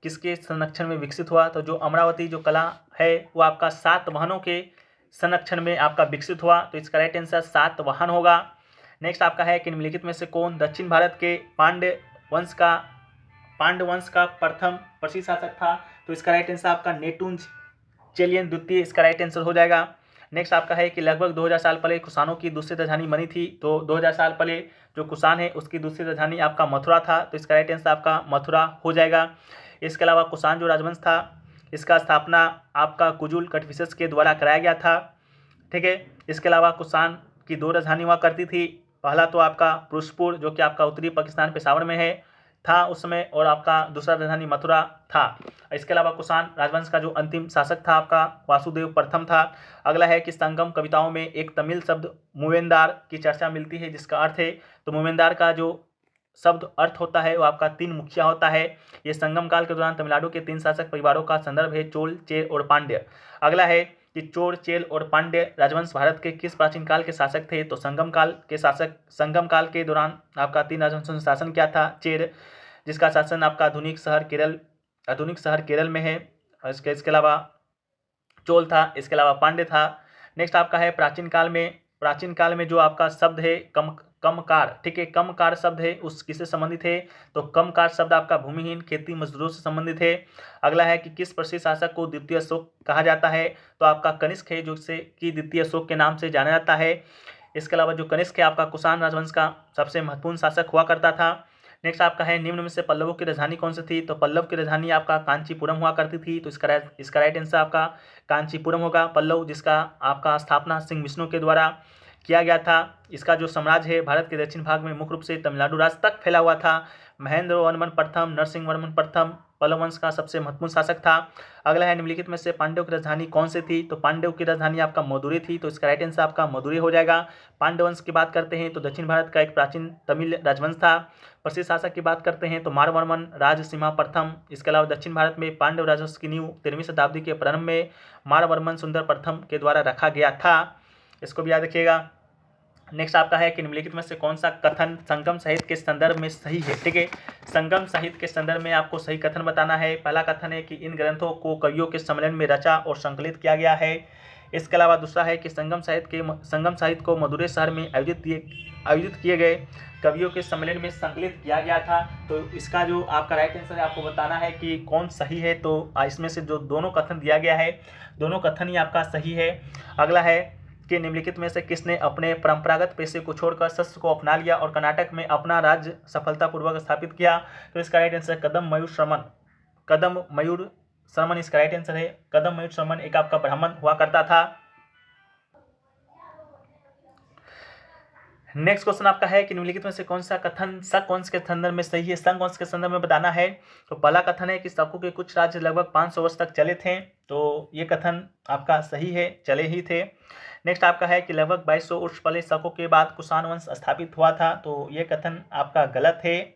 A: किसके संरक्षण में विकसित हुआ? तो जो अमरावती जो कला है वो आपका सातवाहनों के संरक्षण में आपका विकसित हुआ, तो इसका राइट आंसर सातवाहन होगा। नेक्स्ट आपका है कि निम्नलिखित में से कौन दक्षिण भारत के पांड्य वंश का प्रथम प्रसिद्ध शासक था? तो इसका राइट आंसर आपका नेटुंज चेलियन द्वितीय इसका राइट आंसर हो जाएगा। नेक्स्ट आपका है कि लगभग 2000 साल पहले कुषाणों की दूसरी राजधानी बनी थी। तो 2000 साल पहले जो कुषाण है उसकी दूसरी राजधानी आपका मथुरा था, तो इसका राइट आंसर आपका मथुरा हो जाएगा। इसके अलावा कुषाण जो राजवंश था इसका स्थापना आपका कुजुल कटविशेष के द्वारा कराया गया था। ठीक है, इसके अलावा कुषाण की 2 राजधानी हुआ करती थी। पहला तो आपका पुरुषपुर जो कि आपका उत्तरी पाकिस्तान पेशावर में है था उस समय, और आपका दूसरा राजधानी मथुरा था। इसके अलावा कुषाण राजवंश का जो अंतिम शासक था आपका वासुदेव प्रथम था। अगला है कि संगम कविताओं में एक तमिल शब्द मूवेंदार की चर्चा मिलती है जिसका अर्थ है, तो मूवेंदार का जो शब्द अर्थ होता है वो आपका 3 मुखिया होता है। ये संगम काल के दौरान तमिलनाडु के 3 शासक परिवारों का संदर्भ है, चोल, चेर और पांड्य। अगला है कि चोल, चेल और पांड्य राजवंश भारत के किस प्राचीन काल के शासक थे? तो संगम काल के दौरान आपका 3 राजवंशों ने शासन किया था। चेर जिसका शासन आपका आधुनिक शहर केरल में है, और इसके अलावा चोल था, इसके अलावा पांड्य था। नेक्स्ट आपका है प्राचीन काल में जो आपका शब्द है कमकार। ठीक है, कमकार शब्द है उस किससे संबंधित है? तो कमकार शब्द आपका भूमिहीन खेती मजदूरों से संबंधित है। अगला है कि किस प्रसिद्ध शासक को द्वितीय अशोक कहा जाता है? तो आपका कनिष्क है जो से कि द्वितीय अशोक के नाम से जाना जाता है। इसके अलावा जो कनिष्क है आपका कुषाण राजवंश का सबसे महत्वपूर्ण शासक हुआ करता था। नेक्स्ट आपका है निम्न में से पल्लवों की राजधानी कौन सी थी? तो पल्लव की राजधानी आपका कांचीपुरम हुआ करती थी, तो इसका राइट आंसर आपका कांचीपुरम होगा। पल्लव जिसका आपका स्थापना सिंह विष्णु के द्वारा किया गया था। इसका जो साम्राज्य है भारत के दक्षिण भाग में मुख्य रूप से तमिलनाडु राज्य तक फैला हुआ था। महेंद्र वर्मन प्रथम, नरसिंह वर्मन प्रथम पल्लव वंश का सबसे महत्वपूर्ण शासक था। अगला है निम्नलिखित में से पांड्यों की राजधानी कौन सी थी? तो पांड्यों की राजधानी आपका मदुरै थी, तो इसका राइट आंसर आपका मदुरै हो जाएगा। पांड्य वंश की बात करते हैं तो दक्षिण भारत का एक प्राचीन तमिल राजवंश था। प्रसिद्ध शासक की बात करते हैं तो मारवर्मन राजसिम्हा प्रथम। इसके अलावा दक्षिण भारत में पांड्य राजवंश की नींव 13वीं शताब्दी के प्रारंभ में मारवर्मन सुंदर प्रथम के द्वारा रखा गया था। इसको भी याद रखिएगा। नेक्स्ट आपका है कि निम्नलिखित में से कौन सा कथन संगम साहित्य के संदर्भ में सही है? ठीक है, संगम साहित्य के संदर्भ में आपको सही कथन बताना है। पहला कथन है कि इन ग्रंथों को कवियों के सम्मेलन में रचा और संकलित किया गया है। इसके अलावा दूसरा है कि संगम साहित्य को मदुरै शहर में आयोजित किए गए कवियों के सम्मेलन में संकलित किया गया था। तो इसका जो आपका राइट आंसर है आपको बताना है कि कौन सही है। तो इसमें से जो दोनों कथन दिया गया है, दोनों कथन ही आपका सही है। अगला है कि निम्नलिखित में से किसने अपने परंपरागत पेशे को छोड़कर शस्त्र को अपना लिया और कर्नाटक में अपना राज्य सफलतापूर्वक स्थापित किया? तो इसका राइट आंसर कदम मयूर शर्मन इसका राइट आंसर है। कदम मयूर शर्मन एक आपका ब्राह्मण हुआ करता था। नेक्स्ट क्वेश्चन आपका है कि निम्नलिखित में से कौन सा कथन शक वंश के संदर्भ में सही है? शक वंश के संदर्भ में बताना है। तो पहला कथन है कि शकों के कुछ राज्य लगभग 500 वर्ष तक चले थे, तो ये कथन आपका सही है, चले ही थे। नेक्स्ट आपका है कि लगभग 2200 वर्ष पहले शकों के बाद कुषाण वंश स्थापित हुआ था, तो ये कथन आपका गलत है।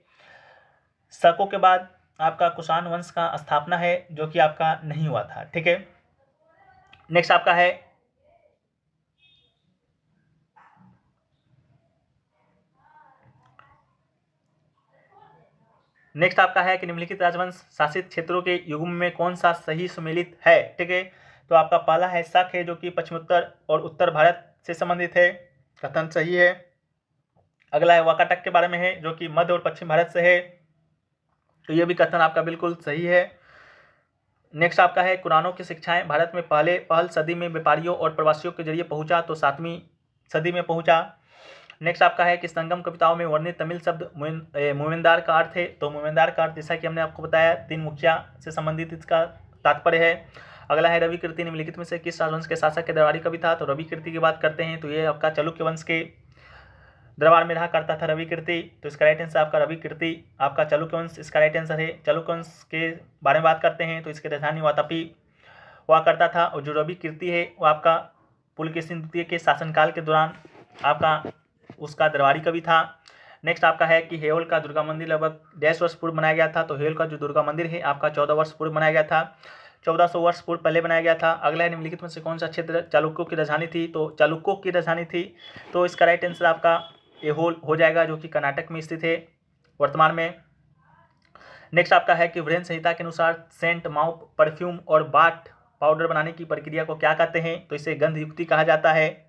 A: शकों के बाद आपका कुषाण वंश का स्थापना है जो कि आपका नहीं हुआ था। ठीक है, नेक्स्ट आपका है कि निम्नलिखित राजवंश शासित क्षेत्रों के युग्म में कौन सा सही सुमेलित है? ठीक है, तो आपका पहला है शक है जो कि पश्चिमोत्तर और उत्तर भारत से संबंधित है, कथन सही है। अगला है वाकाटक के बारे में है जो कि मध्य और पश्चिम भारत से है, तो ये भी कथन आपका बिल्कुल सही है। नेक्स्ट आपका है कुरानों की शिक्षाएं भारत में पहल सदी में व्यापारियों और प्रवासियों के जरिए पहुंचा, तो 7वीं सदी में पहुंचा। नेक्स्ट आपका है कि संगम कविताओं में वर्णित तमिल शब्द मोमेंदार का अर्थ है, तो मोमेंदार का अर्थ जैसा कि हमने आपको बताया 3 मुखिया से संबंधित इसका तात्पर्य है। अगला है रवि कीर्ति निम्नलिखित में से किस राजवंश के शासक के दरबारी कवि था? तो रवि कीर्ति की बात करते हैं तो ये आपका चालुक्य वंश के दरबार में रहा करता था रवि कीर्ति, तो इसका राइट आंसर आपका रवि कीर्ति आपका चालुक्य वंश इसका राइट आंसर है। चालुक्य वंश के बारे में बात करते हैं तो इसकी राजधानी वातापी हुआ करता था, और जो रवि कीर्ति है वो आपका पुलकेशिन द्वितीय के शासनकाल के दौरान आपका उसका दरबारी कवि था। नेक्स्ट आपका है कि हेओल का दुर्गा मंदिर लगभग 1.5 वर्ष पूर्व बनाया गया था, तो हेओल का जो दुर्गा मंदिर है आपका 14 वर्ष पूर्व बनाया गया था, 1400 वर्ष पूर्व पहले बनाया गया था। अगला है निम्नलिखित में से कौन सा क्षेत्र चालुक्यों की राजधानी थी? तो चालुक्यों की राजधानी थी, तो इसका राइट आंसर आपका एहोल हो जाएगा जो कि कर्नाटक में स्थित है वर्तमान में। नेक्स्ट आपका है कि वृहन संहिता के अनुसार सेंट, माउथ, परफ्यूम और बाथ पाउडर बनाने की प्रक्रिया को क्या कहते हैं? तो इसे गंध युक्ति कहा जाता है।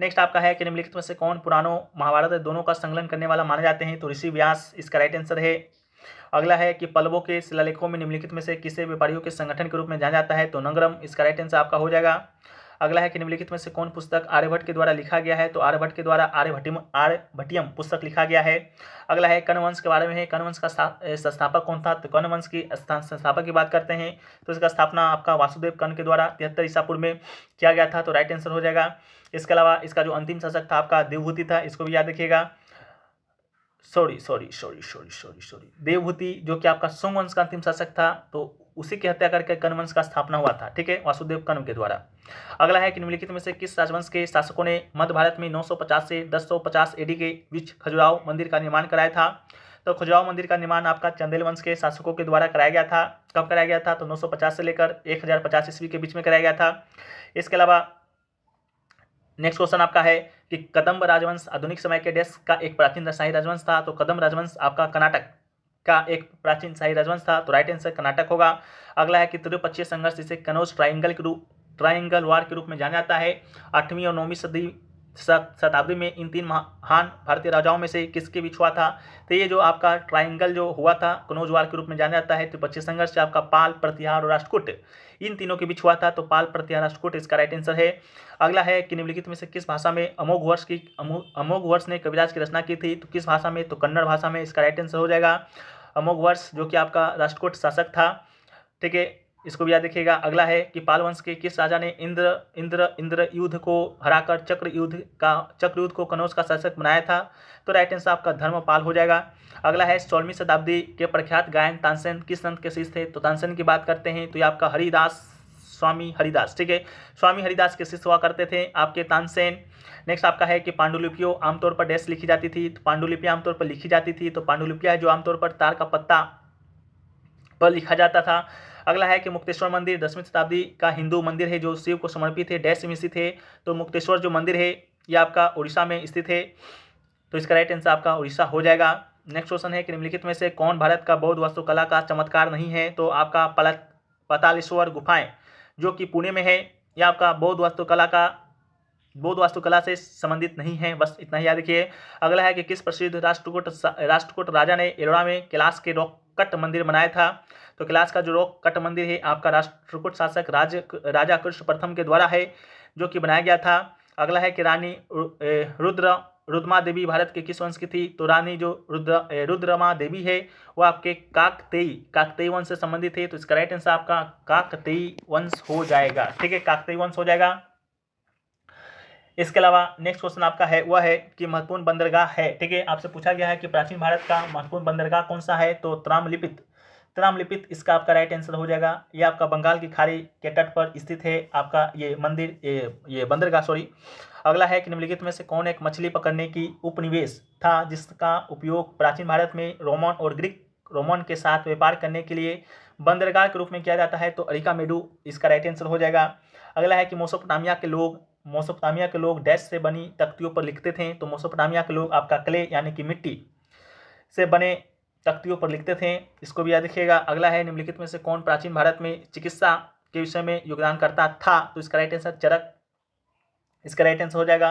A: नेक्स्ट आपका है कि निम्नलिखित में से कौन पुराणों महाभारत दोनों का संकलन करने वाला माने जाते हैं? तो ऋषि व्यास इसका राइट आंसर है। अगला है कि पल्लवों के शिलालेखों में निम्नलिखित में से किसे व्यापारियों के संगठन के रूप में जाना जाता है? तो नंगरम इसका राइट आंसर आपका हो जाएगा। अगला है कि निम्नलिखित में से कौन पुस्तक आर्यभट्ट के द्वारा लिखा गया है? तो आर्यभट्ट के द्वारा आर्यभट्टियम पुस्तक लिखा गया है। अगला है कर्ण वंश के बारे में है, कर्ण वंश का संस्थापक कौन था? तो कर्ण वंश की संस्थापक की बात करते हैं तो इसका स्थापना आपका वासुदेव कर्ण के द्वारा 73 ईसा पूर्व में किया गया था, तो राइट आंसर हो जाएगा। इसके अलावा इसका जो अंतिम शासक था आपका देवभूति था, इसको भी याद रखिएगा। देवभूति जो कि आपका सोम वंश का अंतिम शासक था, तो उसी की हत्या करके कर्ण वंश का स्थापना हुआ था, ठीक है, वासुदेव कर्ण के द्वारा। अगला है कि निम्नलिखित में से किस राजवंश के शासकों ने मध्य भारत में 950 से 1050 एडी के बीच खजुराहो मंदिर का निर्माण कराया था? तो खजुराहो मंदिर का निर्माण आपका चंदेल वंश के शासकों के द्वारा कराया गया था। कब कराया गया था? तो 950 से लेकर 1050 ईस्वी के बीच में कराया गया था। इसके अलावा नेक्स्ट क्वेश्चन आपका है कि कदम्ब राजवंश आधुनिक समय के देश का एक प्राचीन शाही राजवंश था, तो कदम्ब राजवंश आपका कर्नाटक का एक प्राचीन शाही राजवंश था, तो राइट आंसर कर्नाटक होगा। अगला है कि त्रिपक्षीय संघर्ष जिसे कनौज ट्रायंगल वार के रूप में जाना जाता है, 8वीं और 9वीं शताब्दी में इन 3 महान भारतीय राजाओं में से किसके बीच हुआ था? तो ये जो आपका ट्रायंगल जो हुआ था कनौज वार के रूप में जाना जाता है, त्रिपक्षीय संघर्ष आपका पाल, प्रतिहार और राष्ट्रकूट इन तीनों के बीच हुआ था, तो पाल, प्रतिहार, राष्ट्रकूट इसका राइट आंसर है। अगला है कि निम्नलिखित में से किस भाषा में अमोघ वर्ष ने कविराज की रचना की थी? तो किस भाषा में? तो कन्नड़ भाषा में इसका राइट आंसर हो जाएगा। अमोघ वर्ष जो कि आपका राष्ट्रकूट शासक था, ठीक है। इसको भी याद रखिएगा। अगला है कि पाल वंश के किस राजा ने इंद्र युद्ध को हराकर चक्र युद्ध को कनौज का शासक बनाया था? तो राइट आंसर आपका धर्मपाल हो जाएगा। अगला है 16वीं शताब्दी के प्रख्यात गायन तानसेन किस संत के शिष्य थे? तो तानसेन की बात करते हैं तो ये आपका हरिदास, स्वामी हरिदास, ठीक है, स्वामी हरिदास के शिष्य हुआ करते थे आपके तानसेन। नेक्स्ट आपका है कि पांडुलिपियों आमतौर पर डैश लिखी जाती थी? तो पांडुलिपियां आमतौर पर लिखी जाती थी, तो पांडुलिपियां जो आमतौर पर तार का पत्ता पर लिखा जाता था। अगला है कि मुक्तेश्वर मंदिर 10वीं शताब्दी का हिंदू मंदिर है जो शिव को समर्पित है, डैश में स्थित है? तो मुक्तेश्वर जो मंदिर है ये आपका उड़ीसा में स्थित है, तो इसका राइट आंसर आपका उड़ीसा हो जाएगा। नेक्स्ट क्वेश्चन है कि निम्नलिखित में से कौन भारत का बौद्ध वास्तुकला का चमत्कार नहीं है? तो आपका पातालेश्वर गुफाएं जो कि पुणे में है, यह आपका बौद्ध वास्तुकला से संबंधित नहीं है, बस इतना ही याद रखिए। अगला है कि किस प्रसिद्ध राष्ट्रकूट राजा ने एलोरा में कैलाश के रॉक कट मंदिर बनाया था? तो कैलाश का जो रॉक कट मंदिर है आपका राष्ट्रकूट शासक राजा कृष्ण प्रथम के द्वारा है जो कि बनाया गया था। अगला है कि रानी रुद्रमा देवी भारत के किस वंश की थी? तो रानी जो रुद्रमा देवी है वो आपके काकतीय वंश से संबंधित है, तो इसका राइट आंसर आपका काकतीय वंश हो जाएगा, ठीक है, काकतीय वंश हो जाएगा। इसके अलावा नेक्स्ट क्वेश्चन आपका है वह है कि महत्वपूर्ण बंदरगाह है, ठीक है, आपसे पूछा गया है कि प्राचीन भारत का महत्वपूर्ण बंदरगाह कौन सा है? तो त्रामलिपित इसका आपका राइट आंसर हो जाएगा। ये आपका बंगाल की खाड़ी के तट पर स्थित है आपका ये मंदिर, ये बंदरगाह, सॉरी। अगला है कि निम्नलिखित में से कौन एक मछली पकड़ने की उपनिवेश था जिसका उपयोग प्राचीन भारत में रोमन और ग्रीक रोमन के साथ व्यापार करने के लिए बंदरगाह के रूप में किया जाता है? तो अरिकामेडू इसका राइट आंसर हो जाएगा। अगला है कि मेसोपोटामिया के लोग डैश से बनी तख्तियों पर लिखते थे? तो मेसोपोटामिया के लोग आपका क्ले यानी कि मिट्टी से बने तख्तियों पर लिखते थे, इसको भी याद रखिएगा। अगला है निम्नलिखित में से कौन प्राचीन भारत में चिकित्सा के विषय में योगदान करता था? तो इसका राइट आंसर चरक, इसका राइट आंसर हो जाएगा।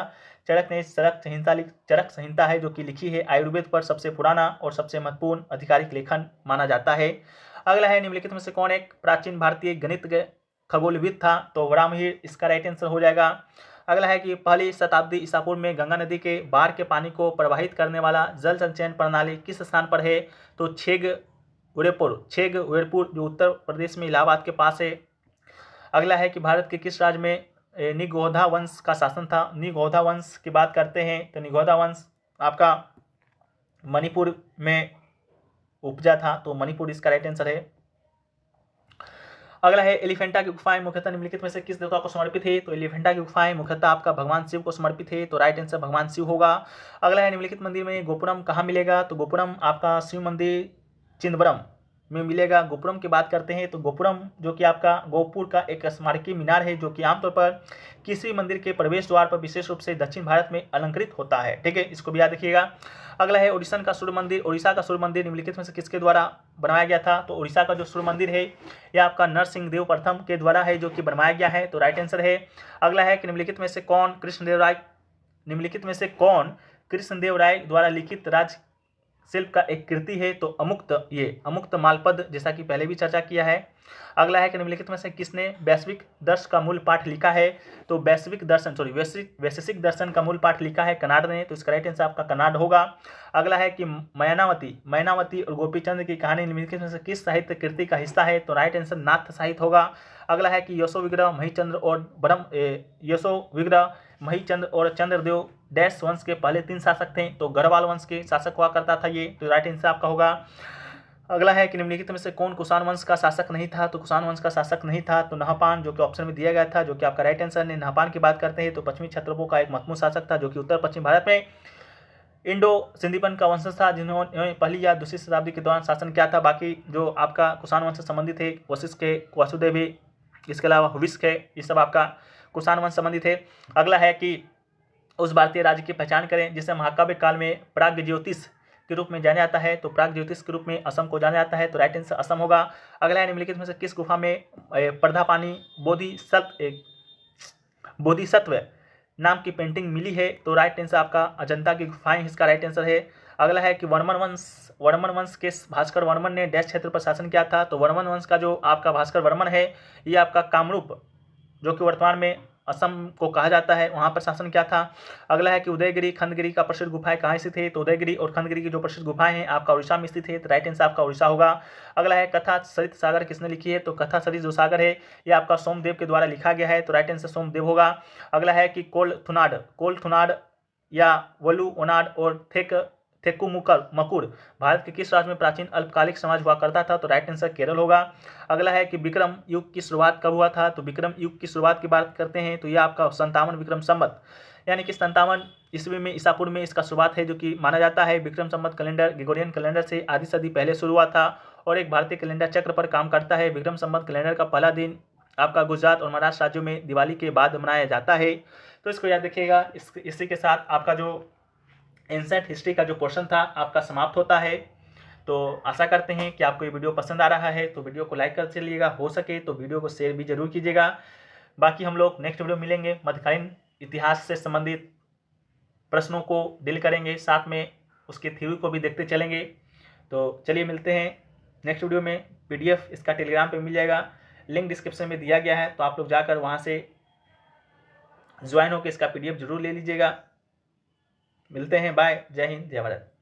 A: चरक ने चरक संहिता है जो कि लिखी है आयुर्वेद पर सबसे पुराना और सबसे महत्वपूर्ण आधिकारिक लेखन माना जाता है। अगला है निम्नलिखित में से कौन एक प्राचीन भारतीय गणितज्ञ खगोलविद था? तो वराहमिहिर इसका राइट आंसर हो जाएगा। अगला है कि पहली शताब्दी ईसा पूर्व में गंगा नदी के बाढ़ के पानी को प्रवाहित करने वाला जल संचयन प्रणाली किस स्थान पर है? तो छेगवेरपुर जो उत्तर प्रदेश में इलाहाबाद के पास है। अगला है कि भारत के किस राज्य में निगौधा वंश का शासन था? निगौधा वंश की बात करते हैं तो निगौधा वंश आपका मणिपुर में उपजा था, तो मणिपुर इसका राइट आंसर है। अगला है एलिफेंटा की गुफाएं मुख्यतः निम्नलिखित में से किस देवता को समर्पित है? तो एलिफेंटा की गुफाएं मुख्यतः आपका भगवान शिव को समर्पित है, तो राइट आंसर भगवान शिव होगा। अगला है निम्नलिखित मंदिर में गोपुरम कहाँ मिलेगा? तो गोपुरम आपका शिव मंदिर चिदंबरम में मिलेगा। गोपुरम की बात करते हैं तो गोपुरम जो कि आपका गोपुर का एक स्मारकीय मीनार है जो कि आमतौर पर किसी मंदिर के प्रवेश द्वार पर विशेष रूप से दक्षिण भारत में अलंकृत होता है, ठीक है, इसको भी याद रखिएगा। अगला है उड़ीसा का सूर्य मंदिर निम्नलिखित में से किसके द्वारा बनाया गया था? तो उड़ीसा का जो सूर्य मंदिर है यह आपका नरसिंह देव प्रथम के द्वारा है जो कि बनवाया गया है, तो राइट आंसर है। अगला है कि निम्नलिखित में से कौन कृष्णदेव राय द्वारा लिखित राज शिल्प का एक कृति है? तो अमुक्त मालपद, जैसा कि पहले भी चर्चा किया है। अगला है कि निम्नलिखित में से किसने वैश्विक दर्शन का मूल पाठ लिखा है? तो वैश्विक दर्शन का मूल पाठ लिखा है कनाड ने, तो इसका राइट आंसर आपका कनाड होगा। अगला है कि मैनावती और गोपीचंद की कहानी निम्नलिखित में से किस साहित्य कृति का हिस्सा है? तो राइट आंसर नाथ साहित्य होगा। अगला है कि यशो विग्रह महीचंद्र और चंद्रदेव डैश वंश के पहले 3 शासक थे, तो गढ़वाल वंश के शासक हुआ करता था ये, तो राइट आंसर आपका होगा। अगला है कि निम्नलिखित में से कौन कुषाण वंश का शासक नहीं था? तो कुषाण वंश का शासक नहीं था तो नहपान जो कि ऑप्शन में दिया गया था, जो कि आपका राइट आंसर है। नहपान की बात करते हैं तो पश्चिमी क्षत्रपों का एक महत्वपूर्ण शासक था जो कि उत्तर पश्चिम भारत में इंडो सिंधीपन का वंशज था जिन्होंने पहली या दूसरी शताब्दी के दौरान शासन किया था। बाकी जो आपका कुषाण वंश से संबंधित है वशिष्ठ के, वासुदेव, इसके अलावा हुविस्क है, ये सब आपका कुषाण वंश संबंधित है। अगला है कि उस भारतीय राज्य की पहचान करें जिसे महाकाव्य काल में प्राग्ज्योतिष के रूप में जाना जाता है, तो प्राग्ज्योतिष के रूप में असम को जाना जाता है, तो राइट आंसर असम होगा। अगला है निम्नलिखित में से किस गुफा में पर्दापानी बोधिसत्व नाम की पेंटिंग मिली है? तो राइट आंसर आपका अजंता की गुफाएं, इसका राइट आंसर है। अगला है कि वर्मन वंश के भास्कर वर्मन ने डैश क्षेत्र पर शासन किया था? तो वर्मन वंश का जो आपका भास्कर वर्मन है ये आपका कामरूप जो कि वर्तमान में असम को कहा जाता है, वहाँ पर शासन क्या था। अगला है कि उदयगिरी खंडगिरी का प्रसिद्ध गुफाएं कहाँ स्थित है, तो उदयगिरी और खंडगिरी की जो प्रसिद्ध गुफाएं हैं आपका उड़ीसा में स्थित है, तो राइट आंसर आपका उड़ीसा होगा। अगला है कथा सरित सागर किसने लिखी है, तो कथा सरित जो सागर है ये आपका सोमदेव के द्वारा लिखा गया है, तो राइट आंसर सोमदेव होगा। अगला है कि कोल थुनाड या वलु ओनाड और थेक्कुमुकुर भारत के किस राज्य में प्राचीन अल्पकालिक समाज हुआ करता था, तो राइट आंसर केरल होगा। अगला है कि विक्रम युग की शुरुआत कब हुआ था, तो विक्रम युग की शुरुआत की बात करते हैं तो यह आपका 57 विक्रम संवत यानी कि 57 ईस्वी में ईसापुर में इसका शुरुआत है, जो कि माना जाता है Vikram Samvat calendar Gregorian calendar से आधी सदी पहले शुरू हुआ था और एक भारतीय कैलेंडर चक्र पर काम करता है। विक्रम संवत कैलेंडर का पहला दिन आपका गुजरात और महाराष्ट्र राज्यों में दिवाली के बाद मनाया जाता है, तो इसको याद रखिएगा। इसी के साथ आपका जो एंसेंट हिस्ट्री का जो पोर्शन था आपका समाप्त होता है। तो आशा करते हैं कि आपको ये वीडियो पसंद आ रहा है, तो वीडियो को लाइक कर चलिएगा, हो सके तो वीडियो को शेयर भी जरूर कीजिएगा। बाकी हम लोग नेक्स्ट वीडियो मिलेंगे, मध्यकालीन इतिहास से संबंधित प्रश्नों को डील करेंगे, साथ में उसके थ्योरी को भी देखते चलेंगे। तो चलिए मिलते हैं नेक्स्ट वीडियो में। PDF इसका टेलीग्राम पे मिल जाएगा, लिंक डिस्क्रिप्शन में दिया गया है, तो आप लोग जाकर वहाँ से ज्वाइन होकर इसका PDF जरूर ले लीजिएगा। मिलते हैं, बाय, जय हिंद, जय भारत।